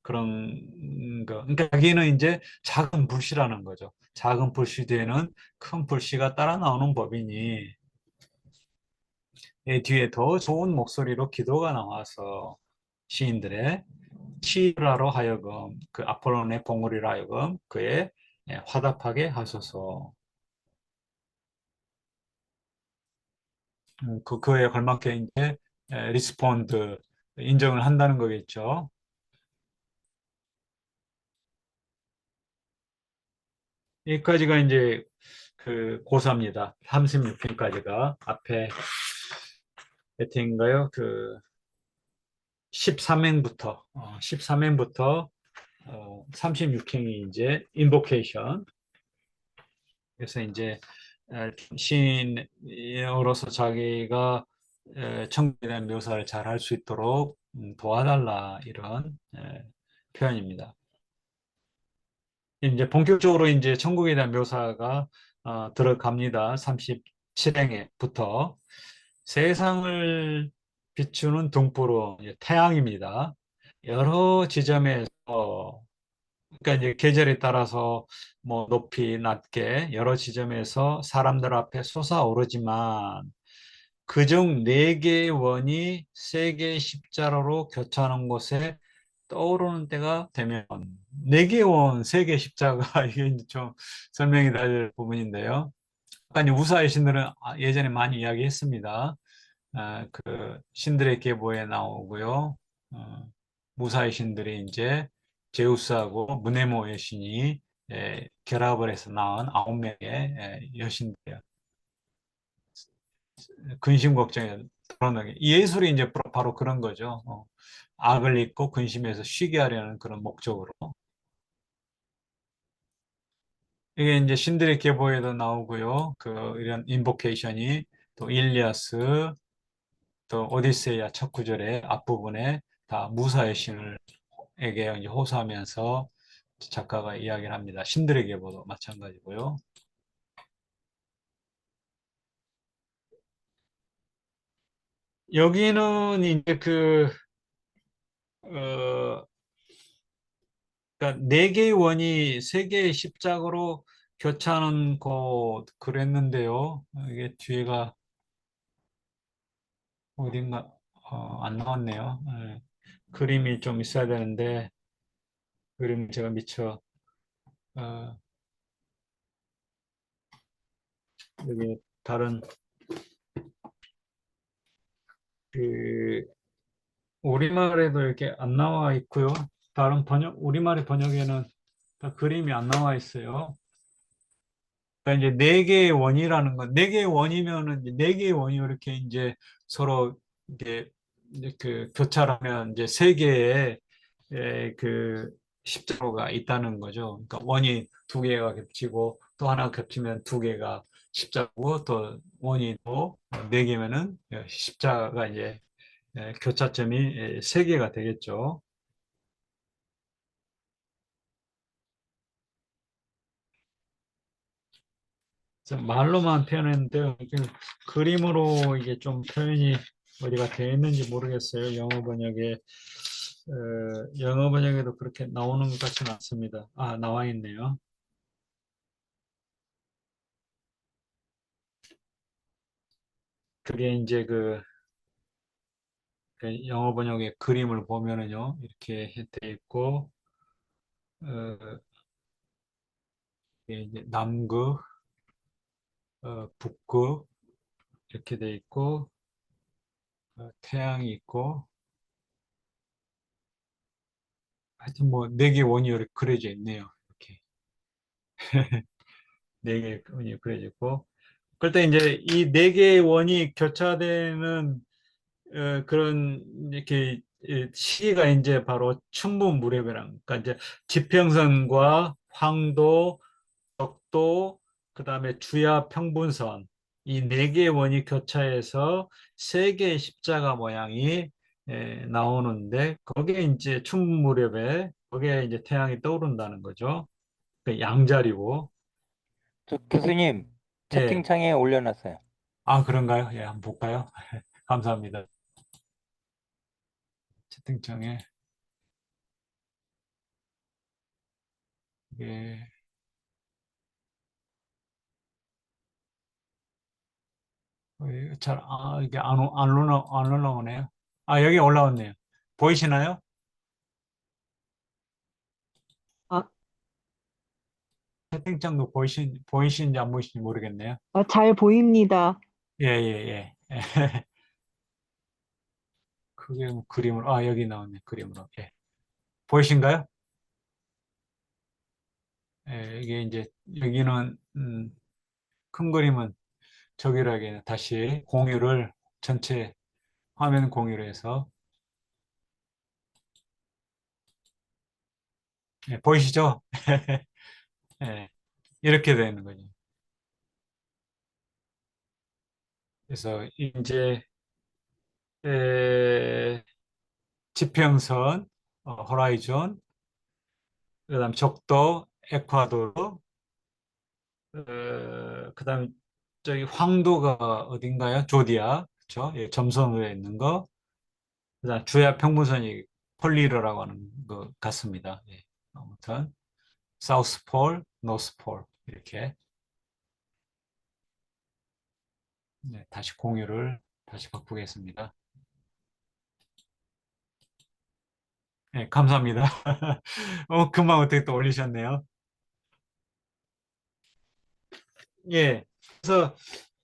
그런 거. 그러니까 자기는 이제 작은 불씨라는 거죠. 작은 불씨 뒤에는 큰 불씨가 따라 나오는 법이니 이 뒤에 더 좋은 목소리로 기도가 나와서 시인들의 시라로 하여금 그 아폴론의 봉우리로 하여금 그에 화답하게 하소서. 그에 걸맞게 이제 리스폰드 인정을 한다는 거겠죠. 여기까지가 이제 그 고사입니다. 36편까지가 앞에 몇 회인가요? 그 13행부터 13행부터 36행이 이제 인보케이션. 그래서 이제 시인으로서 자기가 천국에 대한 묘사를 잘 할 수 있도록 도와달라 이런 표현입니다. 이제 본격적으로 이제 천국에 대한 묘사가 들어갑니다. 37행부터 세상을 비추는 등불은 이제 태양입니다. 여러 지점에서 그러니까 이제 계절에 따라서 뭐 높이 낮게 여러 지점에서 사람들 앞에 솟아오르지만 그중 네 개의 원이 세 개의 십자로로 교차하는 곳에 떠오르는 때가 되면 네 개의 원, 세 개의 십자가 이게 이제 좀 설명이 될 부분인데요. 아까 이제 우사의 신들은 예전에 많이 이야기했습니다. 그 신들의 계보에 나오고요. 무사의 신들이 이제 제우스하고 무네모의 신이 결합을 해서 낳은 9명의 여신들이에요. 근심 걱정에 그런 게 예술이 이제 바로 그런 거죠. 악을 잊고 근심해서 쉬게 하려는 그런 목적으로. 이게 이제 신들의 계보에도 나오고요. 그 이런 인보케이션이 또 일리아스 또 오디세이아 첫 구절의 앞부분에 다 무사의 신을 에게 이제 호소하면서 작가가 이야기를 합니다. 신들의 계보도 마찬가지고요. 여기는 이제 어, 그러니까 네 개의 원이 세 개의 십자가로 교차하는 곳 그랬는데요. 이게 뒤에가 어딘가 안 나왔네요. 그림이 좀 있어야 되는데 그림 제가 미처 어, 여기 다른 그 우리말에도 이렇게 안 나와 있고요. 다른 우리말의 번역에는 다 그림이 안 나와 있어요. 그러니까 이제 네 개의 원이라는 건, 네 개의 원이면은 이제 네 개의 원이 이렇게 이제 서로 이제 그 교차하면 이제 세 개의 그 십자로가 있다는 거죠. 그러니까 원이 두 개가 겹치고 또 하나 겹치면 두 개가 십자고 또 원이 또 네 개면은 십자가 이제 교차점이 세 개가 되겠죠. 그래서 말로만 표현했는데 그림으로 이게 좀 표현이 어디가 되어 있는지 모르겠어요. 영어 번역에도 그렇게 나오는 것 같지는 않습니다. 나와 있네요. 그게 이제 그 영어 번역의 그림을 보면은요, 이렇게 돼 있고, 어, 이게 이제 남극, 북극 이렇게 돼 있고, 태양이 있고, 하여튼 뭐 네 개 원이 이렇게 그려져 있네요. 이렇게 네 개 원이 그려져 있고, 그때 이제 이 네 개의 원이 교차되는 그런 이렇게 시기가 이제 바로 춘부무렵이랑 그러니까 이제 지평선과 황도, 덕도, 그다음에 주야 평분선 이 네 개의 원이 교차해서 세 개의 십자가 모양이 나오는데 거기에 이제 춘분 무렵에 거기에 이제 태양이 떠오른다는 거죠. 그 양자리고. 저 교수님, 예. 채팅창에 올려놨어요. 아, 그런가요? 예, 한번 볼까요? 감사합니다. 채팅창에. 예. 이게 안 올라오네요. 아, 여기 올라왔네요. 보이시나요? 아, 채팅창도 보이시는지 안 보이시는지 모르겠네요. 잘 보입니다. 예, 예, 예. 그게 뭐 그림으로, 아, 여기 나왔네, 그림으로. 예. 보이신가요? 예, 이게 이제, 여기는, 큰 그림은 저기라게 다시 공유를, 전체 화면 공유를 해서, 예, 보이시죠? 예, 이렇게 되는 거죠. 그래서 이제, 에, 지평선, 호라이즌, 그다음 적도, 에콰도르, 그다음 저기 황도가 어딘가요? 조디아, 그렇죠? 예, 점선으로 있는 거. 그다음 주야 평분선이 폴리르라고 하는 것 같습니다. 예, 아무튼 사우스폴, 노스폴 이렇게 네, 다시 공유를 다시 바꾸겠습니다. 네, 감사합니다. 금방 어떻게 또 올리셨네요. 예. 그래서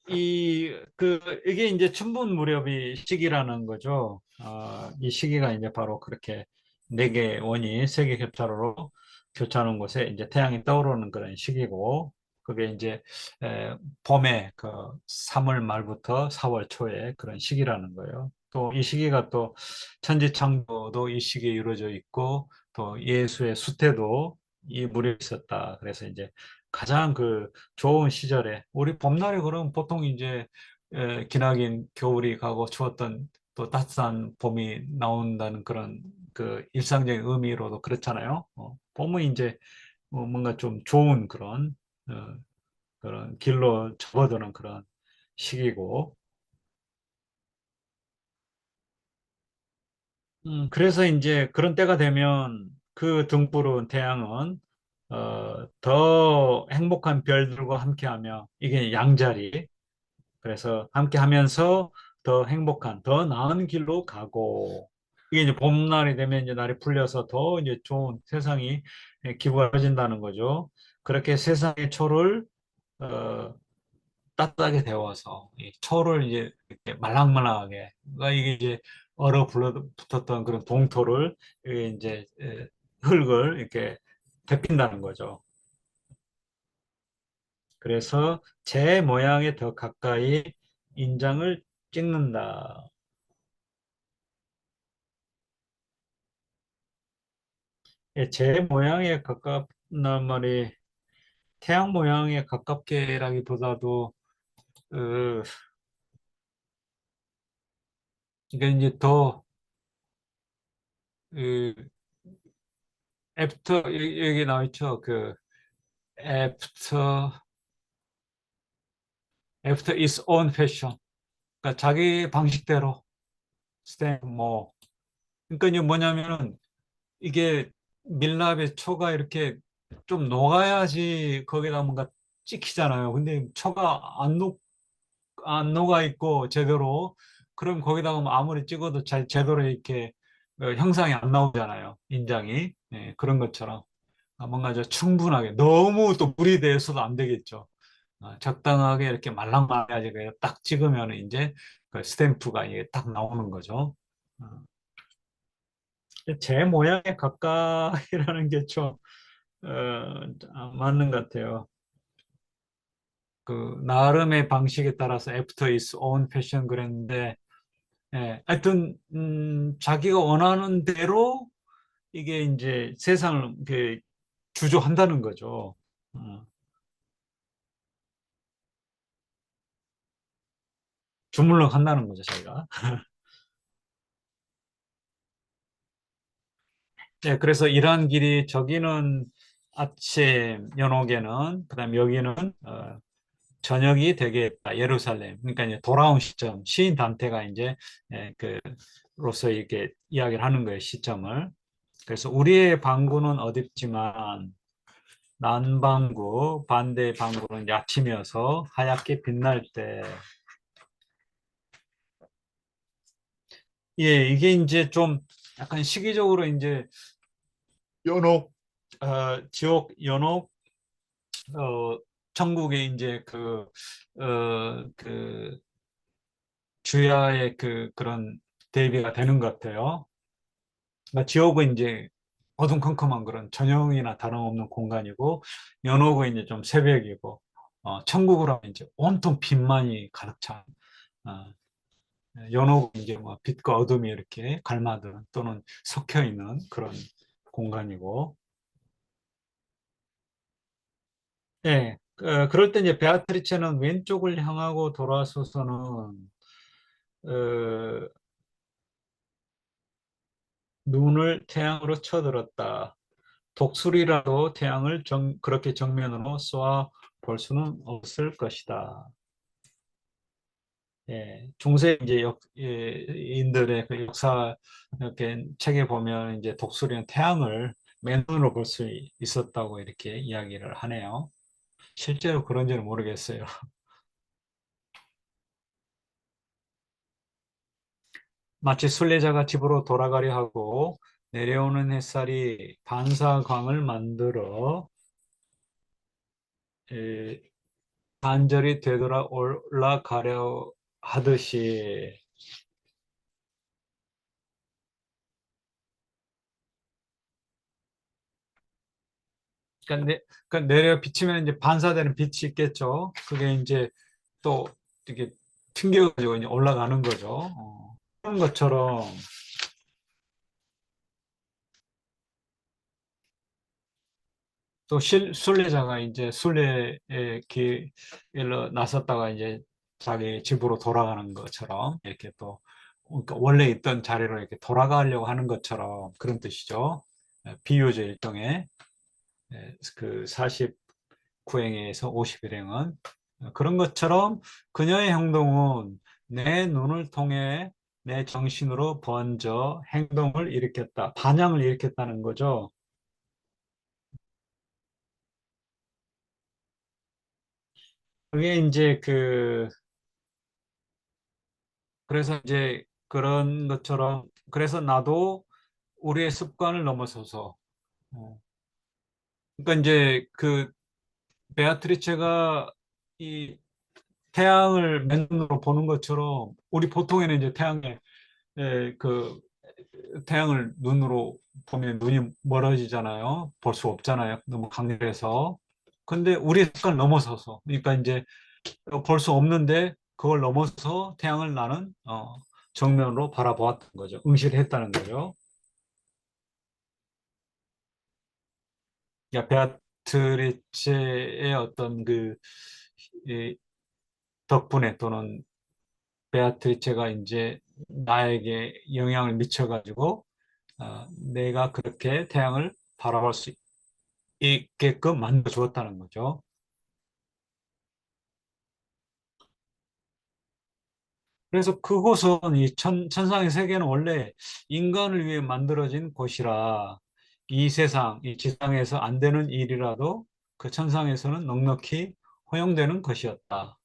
이게 이제 춘분 무렵이 시기라는 거죠. 이 시기가 이제 바로 그렇게 네 개 원이 세계 교차로로 교차하는 곳에 이제 태양이 떠오르는 그런 시기고, 그게 이제 봄에 그 3월 말부터 4월 초에 그런 시기라는 거예요. 또 이 시기가 또 천지창조도 이 시기에 이루어져 있고, 또 예수의 수태도 이 무렵에 있었다. 그래서 이제 가장 좋은 시절에 우리 봄날에 그럼 보통 이제 기나긴 겨울이 가고 추웠던 또 따뜻한 봄이 나온다는 그런 그 일상적인 의미로도 그렇잖아요. 봄은 이제 뭔가 좀 좋은 어, 그런 길로 접어드는 그런 시기고, 그래서 이제 그런 때가 되면 그 등불은 태양은 더 행복한 별들과 함께하며 이게 양자리, 그래서 함께 하면서 더 행복한, 더 나은 길로 가고, 이게 이제 봄날이 되면 이제 날이 풀려서 더 이제 좋은 세상이 기부해진다는 거죠. 그렇게 세상의 초를, 어, 따뜻하게 데워서, 이 초를 이제 이렇게 말랑말랑하게, 그러니까 이게 이제 붙었던 그런 동토를, 이게 이제, 흙을 이렇게 데핀다는 거죠. 그래서 제 모양에 더 가까이 인장을 찍는다. 예, 제 모양에 가깝단 말이 태양 모양에 가깝게라기보다도 어, 이게 이제 더 그, 여기 나와 있죠. 애프터 애프터 its own fashion. 그러니까 자기 방식대로 스탬 뭐 그러니까 이제 뭐냐면은 이게 밀랍의 초가 이렇게 좀 녹아야지 거기다 뭔가 찍히잖아요. 근데 초가 안 녹아 있고 제대로, 그럼 거기다가 뭐 아무리 찍어도 제대로 이렇게 형상이 안 나오잖아요. 인장이. 예, 그런 것처럼 뭔가 충분하게 너무 또 물이 돼서도 안 되겠죠. 적당하게 이렇게 말랑말랑하게 그냥 딱 찍으면 이제 그 스탬프가 이게 딱 나오는 거죠. 어, 제 모양에 가까이라는 게 좀 맞는 것 같아요. 그 나름의 방식에 따라서 애프터 is own fashion 그랬는데, 예, 하여튼 자기가 원하는 대로 이게 이제 세상을 주조한다는 거죠. 어. 주물럭 한다는 거죠, 저희가. 네, 그래서 이러한 길이 저기는 아침 연옥에는 그다음 여기는 저녁이 되겠다 예루살렘. 그러니까 이제 돌아온 시점 시인 단테가 이제 그로서 이렇게 이야기를 하는 거예요 시점을. 그래서 우리의 방구는 어둡지만 남방구 반대 방구는 아침이어서 하얗게 빛날 때. 예, 이게 이제 좀 약간 시기적으로 이제 연옥 지옥 연옥 천국의 이제 그 주야의 그런 대비가 되는 것 같아요. 그러니까 지옥은 이제 어둠컴컴한 그런 저녁이나 다름없는 공간이고, 연옥은 이제 좀 새벽이고, 천국으로 하면 이제 온통 빛만이 가득 찬, 어, 연옥은 이제 뭐 빛과 어둠이 이렇게 갈마든 또는 섞여 있는 그런 공간이고, 예, 그럴 때 이제 베아트리체는 왼쪽을 향하고 돌아서서는 어, 눈을 태양으로 쳐들었다. 독수리라도 태양을 그렇게 정면으로 쏘아 볼 수는 없을 것이다. 예, 중세 이제 인들의 그 역사 이렇게 책에 보면 이제 독수리는 태양을 맨눈으로 볼 수 있었다고 이렇게 이야기를 하네요. 실제로 그런지는 모르겠어요. 마치 순례자가 집으로 돌아가려 하고 내려오는 햇살이 반사광을 만들어 에, 간절히 되돌아 올라가려 하듯이. 그러니까, 그러니까 내려 비치면 이제 반사되는 빛이 있겠죠. 그게 이제 또 이렇게 튕겨가지고 이제 올라가는 거죠. 그런 것처럼 또 순례자가 이제 순례의 길로 나섰다가 이제 자기 집으로 돌아가는 것처럼 이렇게 또 그러니까 원래 있던 자리로 이렇게 돌아가려고 하는 것처럼 그런 뜻이죠. 비유죠, 일종의. 그 49행에서 50일행은 그런 것처럼 그녀의 행동은 내 눈을 통해 내 정신으로 번져 행동을 일으켰다. 반향을 일으켰다는 거죠. 그게 이제 그래서 이제 그런 것처럼 그래서 나도 우리의 습관을 넘어서서 어, 그러니까 이제 베아트리체가 이 태양을 맨눈으로 보는 것처럼 우리 보통에는 이제 태양을 눈으로 보면 눈이 멀어지잖아요. 볼 수 없잖아요. 너무 강렬해서. 근데 우리 습관을 넘어서서 그러니까 이제 볼 수 없는데 그걸 넘어서 태양을 나는 정면으로 바라보았던 거죠. 응시를 했다는 거죠. 그러니까 베아트리체의 어떤 이 덕분에 또는 베아트리체가 이제 나에게 영향을 미쳐가지고 내가 그렇게 태양을 바라볼 수 있게끔 만들어 주었다는 거죠. 그래서 그곳은 이 천상의 세계는 원래 인간을 위해 만들어진 곳이라 이 세상, 이 지상에서 안 되는 일이라도 그 천상에서는 넉넉히 허용되는 것이었다.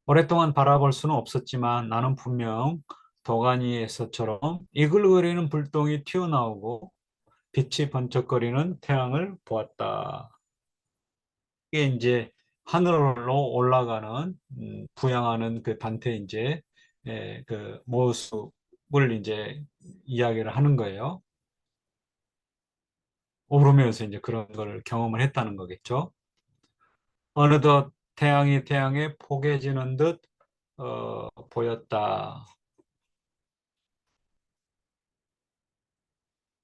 오랫동안 바라볼 수는 없었지만 나는 분명 도가니에서처럼 이글거리는 불똥이 튀어나오고 빛이 번쩍거리는 태양을 보았다. 이게 이제 하늘로 올라가는 부양하는 그 단테 이제 그 모습을 이제 이야기를 하는 거예요. 오르면서 이제 그런 걸 경험을 했다는 거겠죠. 어느덧 태양이 태양에 포개지는 듯 보였다.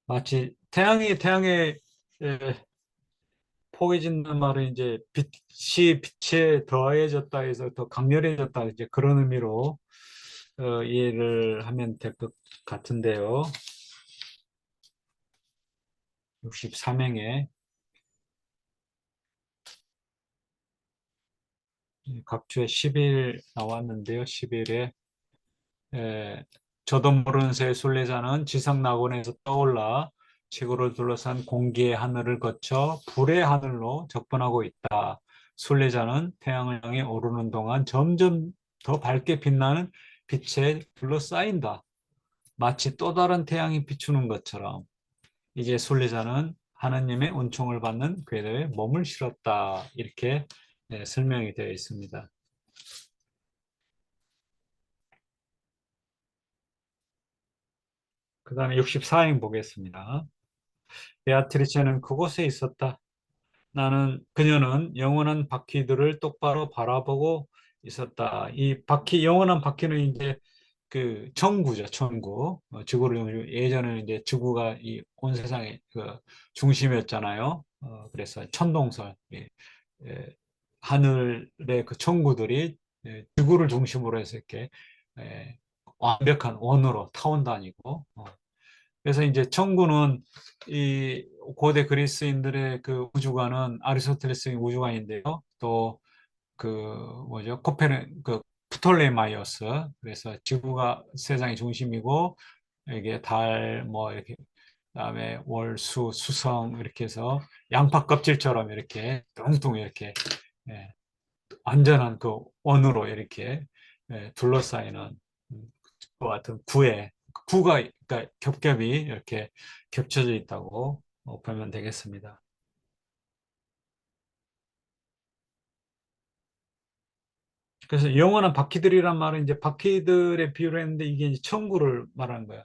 마치 태양이 태양에 포개진다는 말은 이제 빛이 빛에 더해졌다 해서 더 강렬해졌다 이제 그런 의미로 이해를 하면 될 것 같은데요. 63행에 각주에 10일 나왔는데요. 10일에 저도 모르는 새 순례자는 지상 낙원에서 떠올라 지구를 둘러싼 공기의 하늘을 거쳐 불의 하늘로 접근하고 있다. 순례자는 태양을 향해 오르는 동안 점점 더 밝게 빛나는 빛에 둘러싸인다. 마치 또 다른 태양이 비추는 것처럼 이제 순례자는 하느님의 은총을 받는 궤도에 몸을 실었다. 이렇게 설명이 되어 있습니다. 그 다음에 64행 보겠습니다. 베아트리체는 그곳에 있었다. 그녀는 영원한 바퀴들을 똑바로 바라보고 있었다. 이 바퀴, 영원한 바퀴는 이제 그 천구죠, 천구. 지구를, 예전에는 이제 지구가 이 온 세상의 그 중심이었잖아요. 그래서 천동설, 하늘의 그 천구들이 지구를 중심으로 해서 이렇게 예, 완벽한 원으로 타원단이고, 그래서 이제 천구는 이 고대 그리스인들의 그 우주관은 아리스토텔레스의 우주관인데요. 또 그 뭐죠? 그 프톨레마이오스. 그래서 지구가 세상의 중심이고 이게 달 뭐 이렇게 그다음에 월, 수, 수성 이렇게 해서 양파 껍질처럼 이렇게 뚱뚱 이렇게 예, 완전한 그 원으로 이렇게 둘러싸이는 것 같은 구가 그러니까 겹겹이 이렇게 겹쳐져 있다고 보면 되겠습니다. 그래서 영원한 바퀴들이란 말은 이제 바퀴들의 비유를 했는데 이게 이제 천구를 말하는 거야.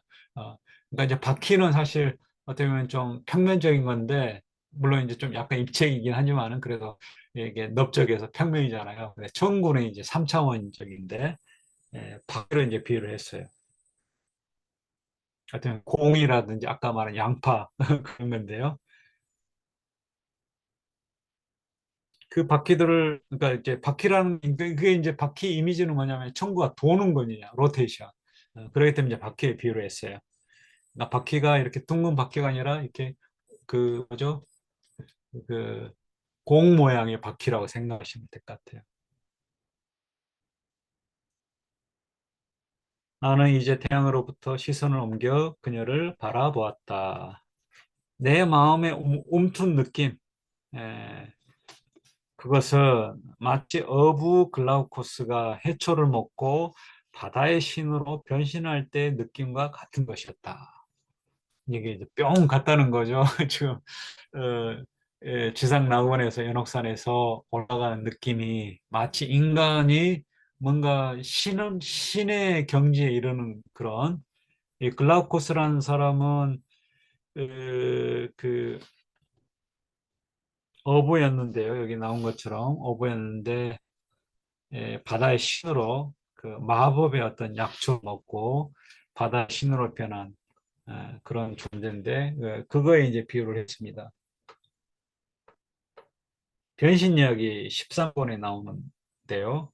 그러니까 이제 바퀴는 사실 어떻게 보면 좀 평면적인 건데 물론 이제 좀 약간 입체이긴 하지만은 그래도 이게 넓적해서 평면이잖아요. 근데 천구는 이제 3차원적인데 바퀴를 이제 비유를 했어요. 하여튼 공이라든지 아까 말한 양파 그런 건데요. 그 바퀴들을 그러니까 이제 바퀴라는 그게 이제 바퀴 이미지는 뭐냐면 천구가 도는 거냐 로테이션. 그렇기 때문에 이제 바퀴에 비유를 했어요. 그러니까 바퀴가 이렇게 둥근 바퀴가 아니라 이렇게 그 뭐죠? 그 공 모양의 바퀴라고 생각하시면 될 것 같아요. 나는 이제 태양으로부터 시선을 옮겨 그녀를 바라보았다. 내 마음에 움튼 느낌. 에, 그것은 마치 어부 글라우코스가 해초를 먹고 바다의 신으로 변신할 때 느낌과 같은 것이었다. 이게 이제 뿅 같다는 거죠. 지금 지상 낙원에서 연옥산에서 올라가는 느낌이 마치 인간이 뭔가 신의 경지에 이르는 그런 이 글라우코스라는 사람은 그 어부였는데요. 여기 나온 것처럼 어부였는데 바다의 신으로 그 마법의 어떤 약초를 먹고 바다의 신으로 변한 그런 존재인데 그거에 이제 비유를 했습니다. 변신 이야기 13권에 나오는데요.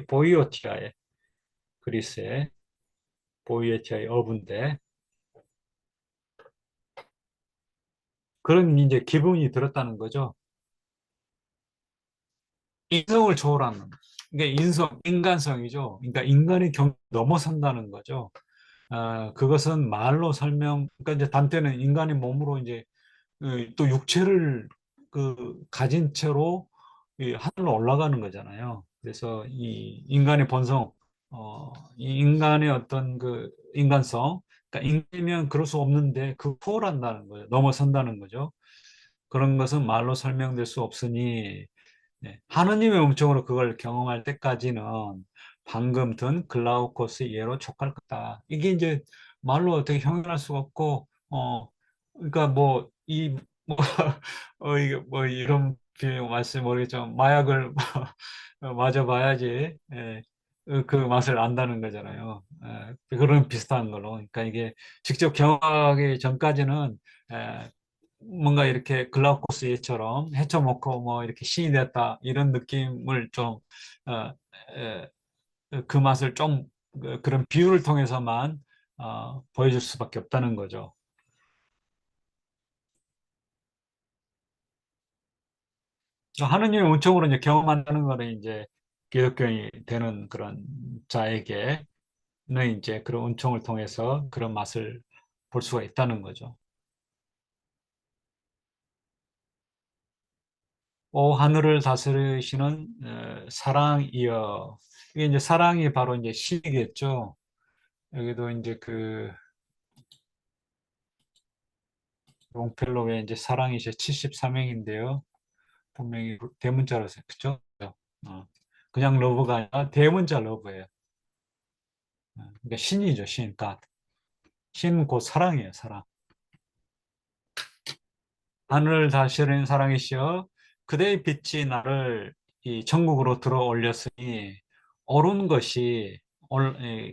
보이오티아의 그리스의 보이오티아의 어부인데 그런 이제 기분이 들었다는 거죠. 인성을 초월하는 이게 인간성이죠. 그러니까 인간의 넘어선다는 거죠. 그것은 말로 그러니까 이제 단테는 인간의 몸으로 이제 또 육체를 가진 채로 이 하늘로 올라가는 거잖아요. 그래서 이 인간의 본성, 이 인간의 어떤 그 인간성, 그러니까 인간이면 그럴 수 없는데 그 초월한다는 거죠. 넘어선다는 거죠. 그런 것은 말로 설명될 수 없으니 하느님의 음성으로 그걸 경험할 때까지는 방금 든 글라우코스 예로 족할 거다. 이게 이제 말로 어떻게 형용할 수가 없고, 그러니까 뭐, 뭐, 이게 뭐 이런 말씀 모르겠지만, 마약을 맞아봐야지, 그 맛을 안다는 거잖아요. 그런 비슷한 걸로. 그러니까 이게 직접 경험하기 전까지는 뭔가 이렇게 글라우코스처럼 헤쳐먹고 뭐 이렇게 신이 됐다 이런 느낌을 좀 어, 에, 그 맛을 좀 그런 비유를 통해서만 보여줄 수밖에 없다는 거죠. 하느님의 은총으로 이제 경험한다는 거는 이제 기독교인이 되는 그런 자에게는 이제 그런 은총을 통해서 그런 맛을 볼 수가 있다는 거죠. 오 하늘을 다스리시는 사랑이여. 이게 이제 사랑이 바로 이제 신이겠죠. 여기도 이제 그 롱펠로의 이제 사랑이 이제 73행인데요. 분명히 대문자로 써요. 그죠? 어. 그냥 러브가 아니라 대문자 러브예요. 그러니까 신이죠, 신. 가 신 곧 사랑이에요, 사랑. 하늘을 다스리는 사랑이시여 그대의 빛이 나를 이 천국으로 들어 올렸으니 오른 것이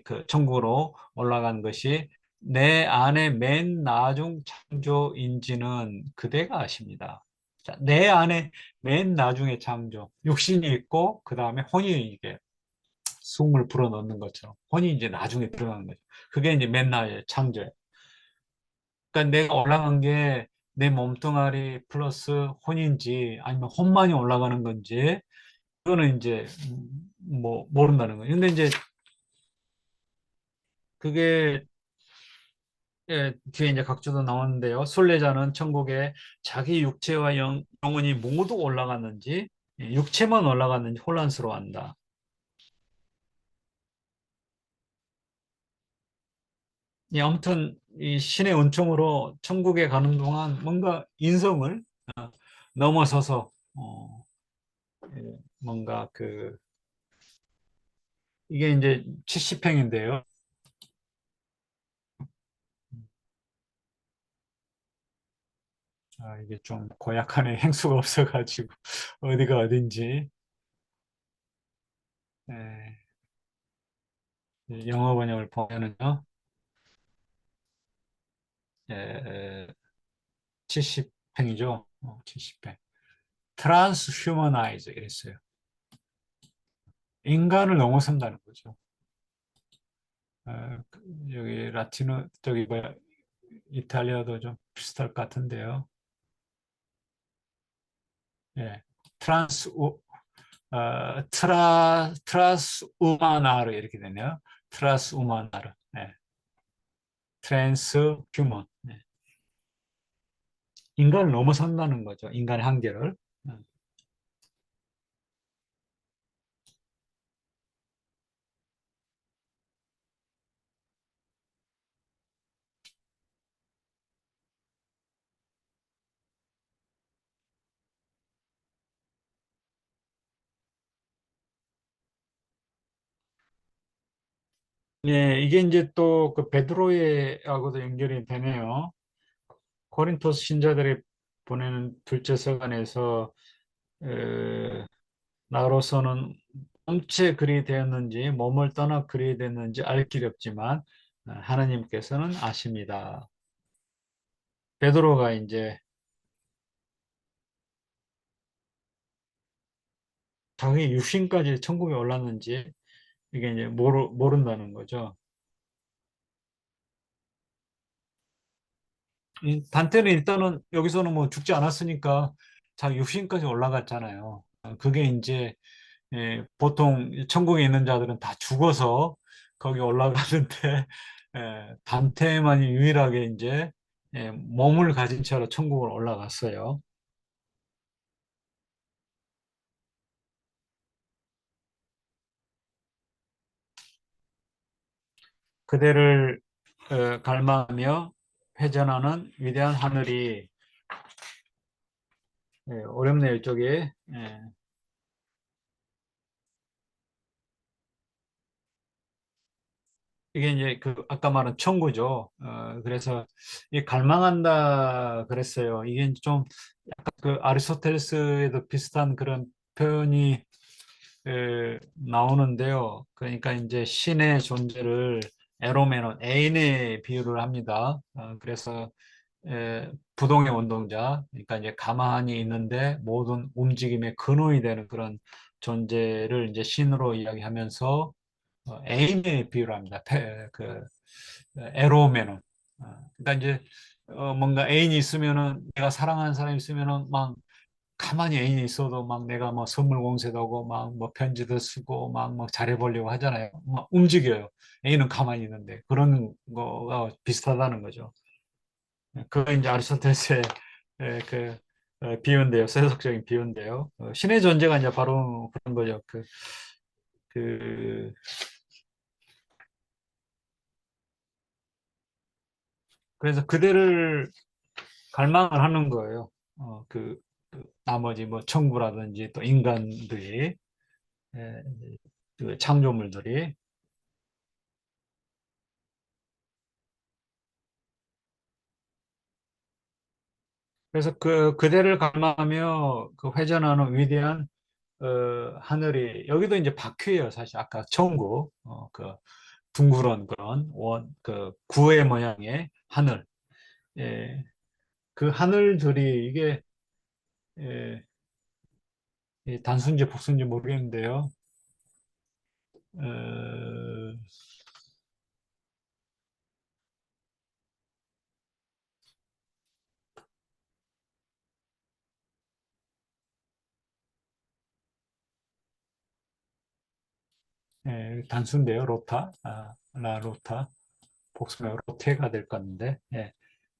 그 천국으로 올라간 것이 내 안에 맨 나중 창조인지는 그대가 아십니다. 자, 내 안에 맨 나중에 창조 육신이 있고 그 다음에 혼이 이게 숨을 불어넣는 것처럼 혼이 이제 나중에 들어가는 거죠. 그게 이제 맨 나의 창조예요. 그러니까 내가 올라간 게 내 몸뚱아리 플러스 혼인지 아니면 혼만이 올라가는 건지 그거는 이제 뭐 모른다는 거예요. 근데 이제 그게 뒤에 이제 각주도 나오는데요. 순례자는 천국에 자기 육체와 영혼이 모두 올라갔는지 육체만 올라갔는지 혼란스러워한다. 아무튼 이 신의 은총으로 천국에 가는 동안 뭔가 인성을 넘어서서 뭔가 그 이게 이제 70행인데요. 이게 좀 고약하네. 행수가 없어가지고 어디가 어딘지. 예, 이 영어 번역을 보면은요. 예, 70행이죠. 70행. 트랜스휴머나이즈 이랬어요. 인간을 넘어선다는 거죠. 여기 라틴어 저기 뭐야 이탈리아도 좀 비슷할 것 같은데요. 예, 트란스 트라스 우마나르 이렇게 되네요. 트라스 우마나르. 네. 트랜스 휴먼. 네. 인간을 넘어선다는 거죠. 인간의 한계를. 예, 이게 이제 또 그 베드로에하고도 연결이 되네요. 코린토스 신자들이 보내는 둘째 서간에서 나로서는 몸체 그리 되었는지 몸을 떠나 그리 됐는지 알 길이 없지만 하나님께서는 아십니다. 베드로가 이제 자기 육신까지 천국에 올랐는지 이게 이제 모른다는 거죠. 이 단테는 일단은 여기서는 뭐 죽지 않았으니까 자기 육신까지 올라갔잖아요. 그게 이제 보통 천국에 있는 자들은 다 죽어서 거기 올라가는데 단테만이 유일하게 이제 몸을 가진 채로 천국을 올라갔어요. 그대를 갈망하며 회전하는 위대한 하늘이 어렵네요, 이쪽에. 이게 이제 그 아까 말한 청구죠. 그래서 이 갈망한다 그랬어요. 이게 좀 그 아리스토텔레스에도 비슷한 그런 표현이 나오는데요. 그러니까 이제 신의 존재를 에로메논 애인에 비유를 합니다. 그래서 부동의 운동자, 그러니까 이제 가만히 있는데 모든 움직임의 근원이 되는 그런 존재를 이제 신으로 이야기하면서 애인에 비유를 합니다. 에로메는. 그러니까 이제 뭔가 애인이 있으면은 내가 사랑하는 사람이 있으면은 막 가만히 애인이 있어도 막 내가 뭐 선물 공세도 하고 막 뭐 편지도 쓰고 막 잘해보려고 하잖아요. 막 움직여요. 애인은 가만히 있는데 그런 거가 비슷하다는 거죠. 그거 이제 아리스토텔레스의 그 비유인데요. 세속적인 비유인데요. 신의 존재가 이제 바로 그런 거죠. 그 그래서 그대를 갈망을 하는 거예요. 나머지 뭐 천구라든지 또 인간들이 예, 그 창조물들이 그래서 그대를 갈망하며 그 회전하는 위대한 하늘이 여기도 이제 바퀴예요. 사실 아까 천국 그 둥그런 그런 그 구의 모양의 하늘 예, 그 하늘들이 이게 예, 이 단순지 복순지 모르겠는데요. 어, 단순인데요. 로타, 라 로타, 복수가 로테가 될 건데. 예.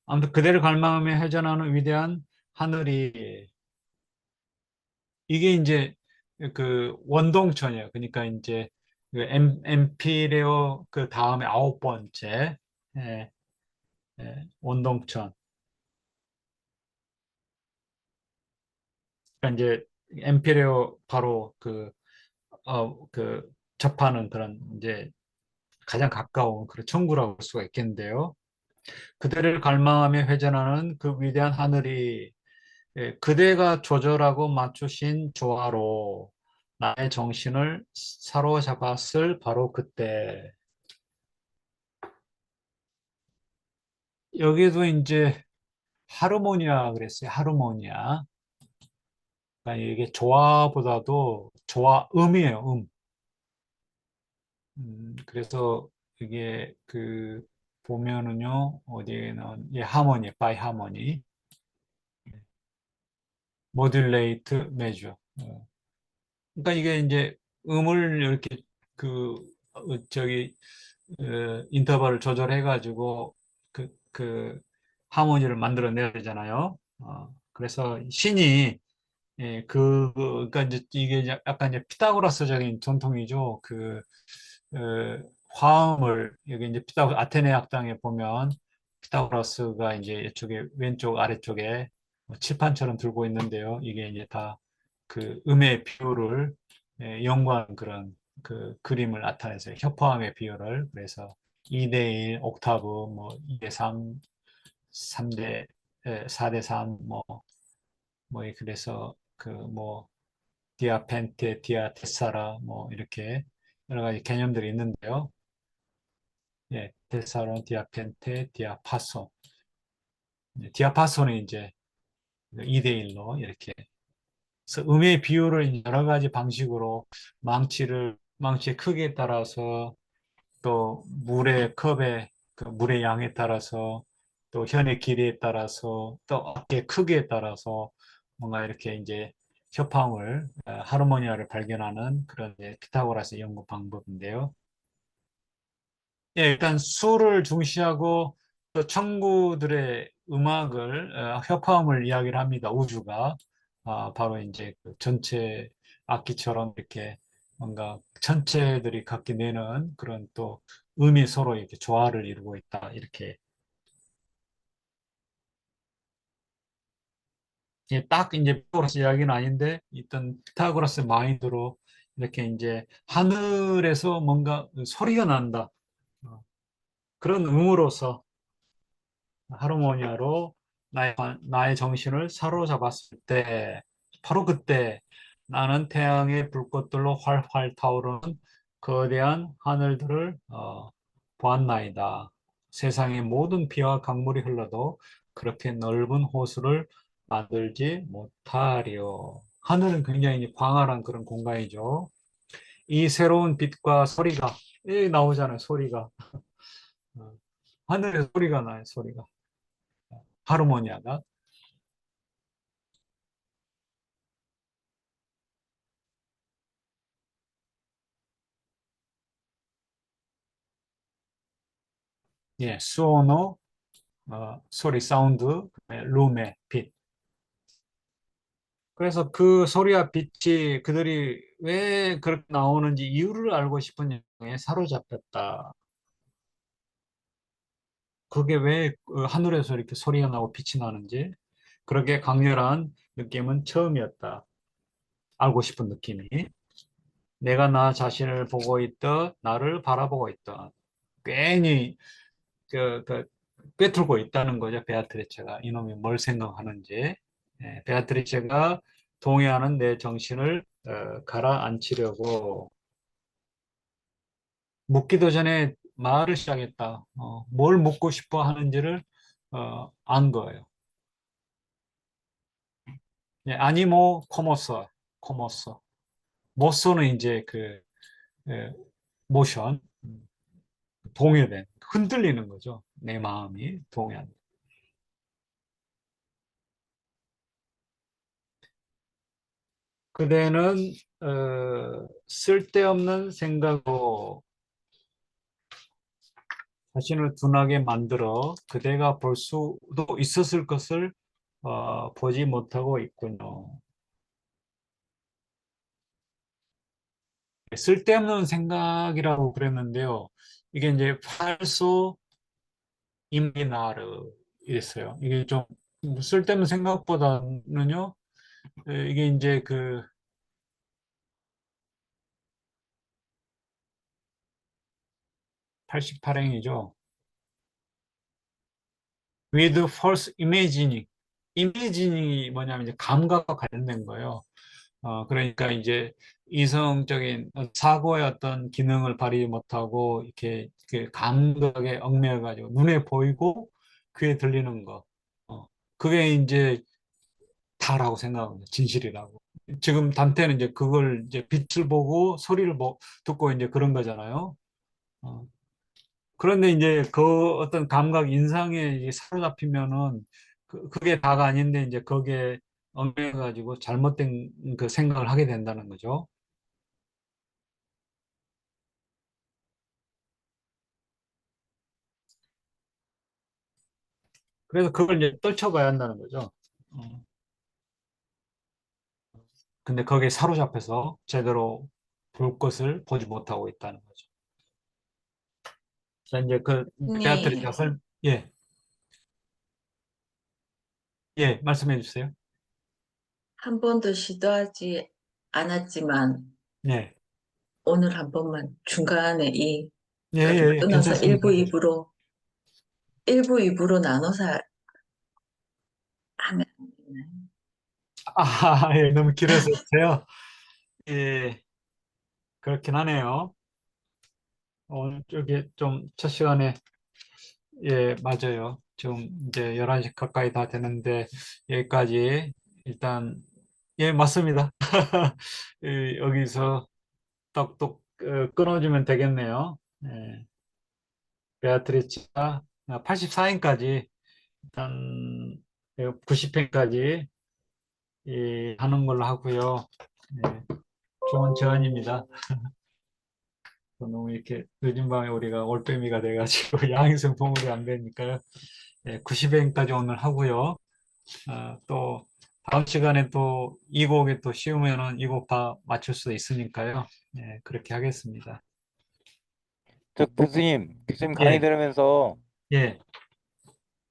아무튼 그대를 갈망하며 회전하는 위대한 하늘이 이게 이제 그 원동천이에요. 그러니까 이제 그 엠피레오 그 다음에 아홉 번째 예, 원동천. 그러니까 이제 엠피레오 바로 그 접하는 그런 이제 가장 가까운 그런 천구라고 볼 수가 있겠는데요. 그대를 갈망하며 회전하는 그 위대한 하늘이 그대가 조절하고 맞추신 조화로 나의 정신을 사로잡았을 바로 그때 여기도 이제 하르모니아 그랬어요. 하르모니아. 그러니까 이게 조화보다도 음이에요. 그래서 이게 보면은요 어디에는 하모니, 바이 하모니, 모듈레이트 메저. 그러니까 이게 이제 음을 이렇게 그 저기 인터벌을 조절해 가지고 그 하모니를 만들어내야 되잖아요. 그래서 신이 그러니까 이제 이게 약간 이제 피타고라스적인 전통이죠. 화음을 여기 이제 아테네 학당에 보면 피타고라스가 이제 이쪽에 왼쪽 아래쪽에 뭐 칠판처럼 들고 있는데요. 이게 이제 다 그 음의 비율을 연구한 그런 그 그림을 나타내서 협화음의 비율을 그래서 2대1 옥타브 뭐 2대 3, 3대 4대 3 그래서 디아펜테, 디아테사라 뭐 이렇게 여러 가지 개념들이 있는데요. 예, 테사론, 디아펜테, 디아파소. 디아파소는 이제 2대1로 이렇게 그래서 음의 비율을 여러 가지 방식으로 망치의 크기에 따라서 또 물의 컵의 그 물의 양에 따라서 또 현의 길이에 따라서 또 어깨의 크기에 따라서 뭔가 이렇게 이제 협함을 하르모니아를 발견하는 그런 이제 피타고라스 연구 방법인데요. 예, 일단 수를 중시하고 또 천구들의 음악을 협화음을 이야기를 합니다. 우주가 바로 이제 그 전체 악기처럼 이렇게 뭔가 전체들이 각기 내는 그런 또 음이 서로 이렇게 조화를 이루고 있다. 이렇게 딱 이제 피타고라스 이야기는 아닌데 일단 피타고라스 마인드로 이렇게 이제 하늘에서 뭔가 소리가 난다. 어, 그런 음으로서 하르모니아로 나의 정신을 사로잡았을 때, 바로 그때 나는 태양의 불꽃들로 활활 타오르는 거대한 하늘들을 보았나이다. 세상의 모든 피와 강물이 흘러도 그렇게 넓은 호수를 만들지 못하리요. 하늘은 굉장히 광활한 그런 공간이죠. 이 새로운 빛과 소리가 나오잖아요. 소리가 어, 하늘에 소리가 나요. 소리가 하르모니아가 예 수오노 소리 사운드 룸의 빛. 그래서 그 소리와 빛이 그들이 왜 그렇게 나오는지 이유를 알고 싶은 영에 사로잡혔다. 그게 왜 하늘에서 이렇게 소리가 나고 빛이 나는지 그렇게 강렬한 느낌은 처음이었다. 알고 싶은 느낌이. 내가 나 자신을 보고 있던 나를 바라보고 있던 괜히 그 꿰뚫고 있다는 거죠. 베아트리체가 이놈이 뭘 생각하는지. 베아트리체가 동의하는 내 정신을 가라앉히려고 묻기도 전에 말을 시작했다. 뭘 묻고 싶어 하는지를 안 거예요. 아니모 코모서, 코모서. 모서는 이제 그 에, 모션, 동요된, 흔들리는 거죠. 내 마음이 동요한. 그대는 쓸데없는 생각으로 자신을 둔하게 만들어 그대가 볼 수도 있었을 것을 보지 못하고 있군요. 쓸데없는 생각이라고 그랬는데요. 이게 이제 팔소 임리나르 이랬어요. 이게 좀 쓸데없는 생각보다는요. 이게 이제 그 88행이죠. With false imagining. 이미지닝이 뭐냐면 이제 감각과 관련된 거예요. 그러니까 이제 이성적인 사고의 어떤 기능을 발휘 못하고 이렇게 그 감각에 얽매여가지고 눈에 보이고 귀에 들리는 거. 그게 이제 다라고 생각합니다. 진실이라고. 지금 단테는 이제 그걸 이제 빛을 보고 소리를 듣고 이제 그런 거잖아요. 어, 그런데 이제 그 어떤 감각 인상에 이게 사로잡히면은 그게 다가 아닌데 이제 거기에 얽매여가지고 잘못된 그 생각을 하게 된다는 거죠. 그래서 그걸 이제 떨쳐봐야 한다는 거죠. 어, 근데 거기에 사로잡혀서 제대로 볼 것을 보지 못하고 있다는 거죠. 자, 이제 그 베아트리 님, 잣을 예, 예, 말씀해 주세요. 한 번도 시도하지 않았지만 예, 오늘 한 번만 중간에 이 예, 여기 예, 예, 끊어서 괜찮습니다. 일부 입으로 나눠서 하면 안 되나요? 예, 너무 길어서 제요. 예, 그렇긴 하네요. 오늘 저기 좀 첫 시간에 예, 맞아요. 지금 이제 11시 가까이 다 되는데 여기까지 일단 예, 맞습니다. 여기서 똑똑 끊어주면 되겠네요. 예, 베아트리치가 84회까지 일단 90회까지 하는 걸로 하고요. 예, 좋은 제안입니다. 너무 이렇게 늦은 밤에 우리가 올빼미가 돼가지고 야행성 보물이 안 되니까요. 90회까지 오늘 하고요. 또 다음 시간에 또 이 곡에 또 쉬우면은 이 곡 다 맞출 수 있으니까요. 그렇게 하겠습니다. 저 교수님 강의 예, 들으면서 예,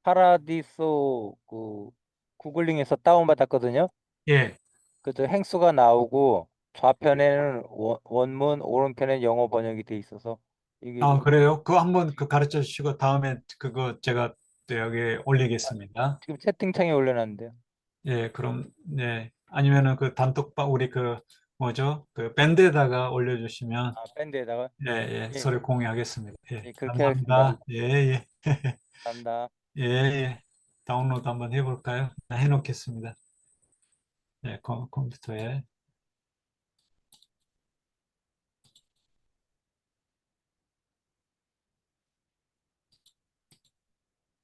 파라디소 그 구글링에서 다운받았거든요. 예. 그저 행수가 나오고 좌편에는 원문, 오른편에 영어 번역이 돼 있어서 이게 좀 그래요? 그거 한번 그 가르쳐 주시고 다음에 그거 제가 또 여기 올리겠습니다. 지금 채팅창에 올려놨는데요. 예, 그럼, 네. 아니면은 그 단톡방, 우리 그 뭐죠? 그 밴드에다가 올려주시면 아, 밴드에다가. 예, 예, 예, 서류 공유하겠습니다. 예, 예, 그렇게 하겠습니다. 감사합니다. 예, 예, 감사합니다. 예, 예. 다운로드 한번 해볼까요? 해놓겠습니다. 예, 컴퓨터에.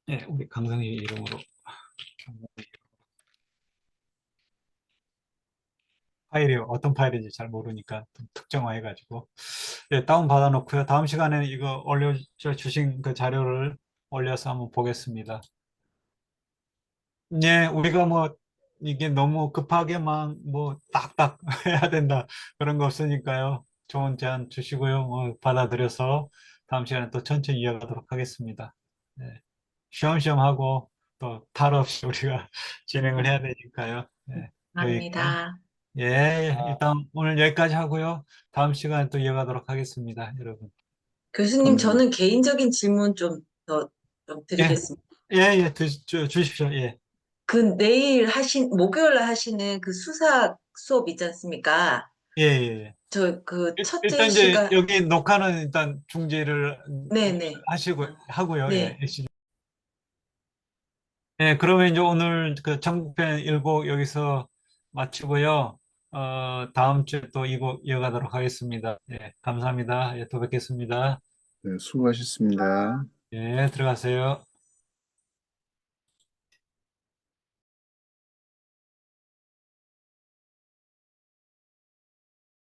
예, 우리 강성희 이름으로. 파일이 어떤 파일인지 잘 모르니까 좀 특정화해가지고. 예, 다운 받아놓고요. 다음 시간에 이거 올려주신 그 자료를 올려서 한번 보겠습니다. 예, 우리가 뭐, 이게 너무 급하게만 뭐, 딱딱 해야 된다. 그런 거 없으니까요. 좋은 제안 주시고요. 뭐, 받아들여서 다음 시간에 또 천천히 이어가도록 하겠습니다. 예, 쉬엄쉬엄 하고 또 탈 없이 우리가 진행을 해야 되니까요. 예, 여기, 감사합니다. 예, 예, 아, 일단 오늘 여기까지 하고요. 다음 시간에 또 이어가도록 하겠습니다, 여러분. 교수님, 저는 개인적인 질문 좀 예, 드리겠습니다. 예, 예, 주십시오. 예. 그 목요일 날 하시는 그 수사 수업 있지 않습니까? 예, 예. 예. 저 그 첫째 일단 이제 시간, 여기 녹화는 일단 중지를 네네, 하고요. 예. 네. 예, 그러면 이제 오늘 그 전국편 1곡 여기서 마치고요. 다음 주에 또 2곡 이어가도록 하겠습니다. 예, 감사합니다. 예, 또 뵙겠습니다. 네, 수고하셨습니다. 예, 들어가세요.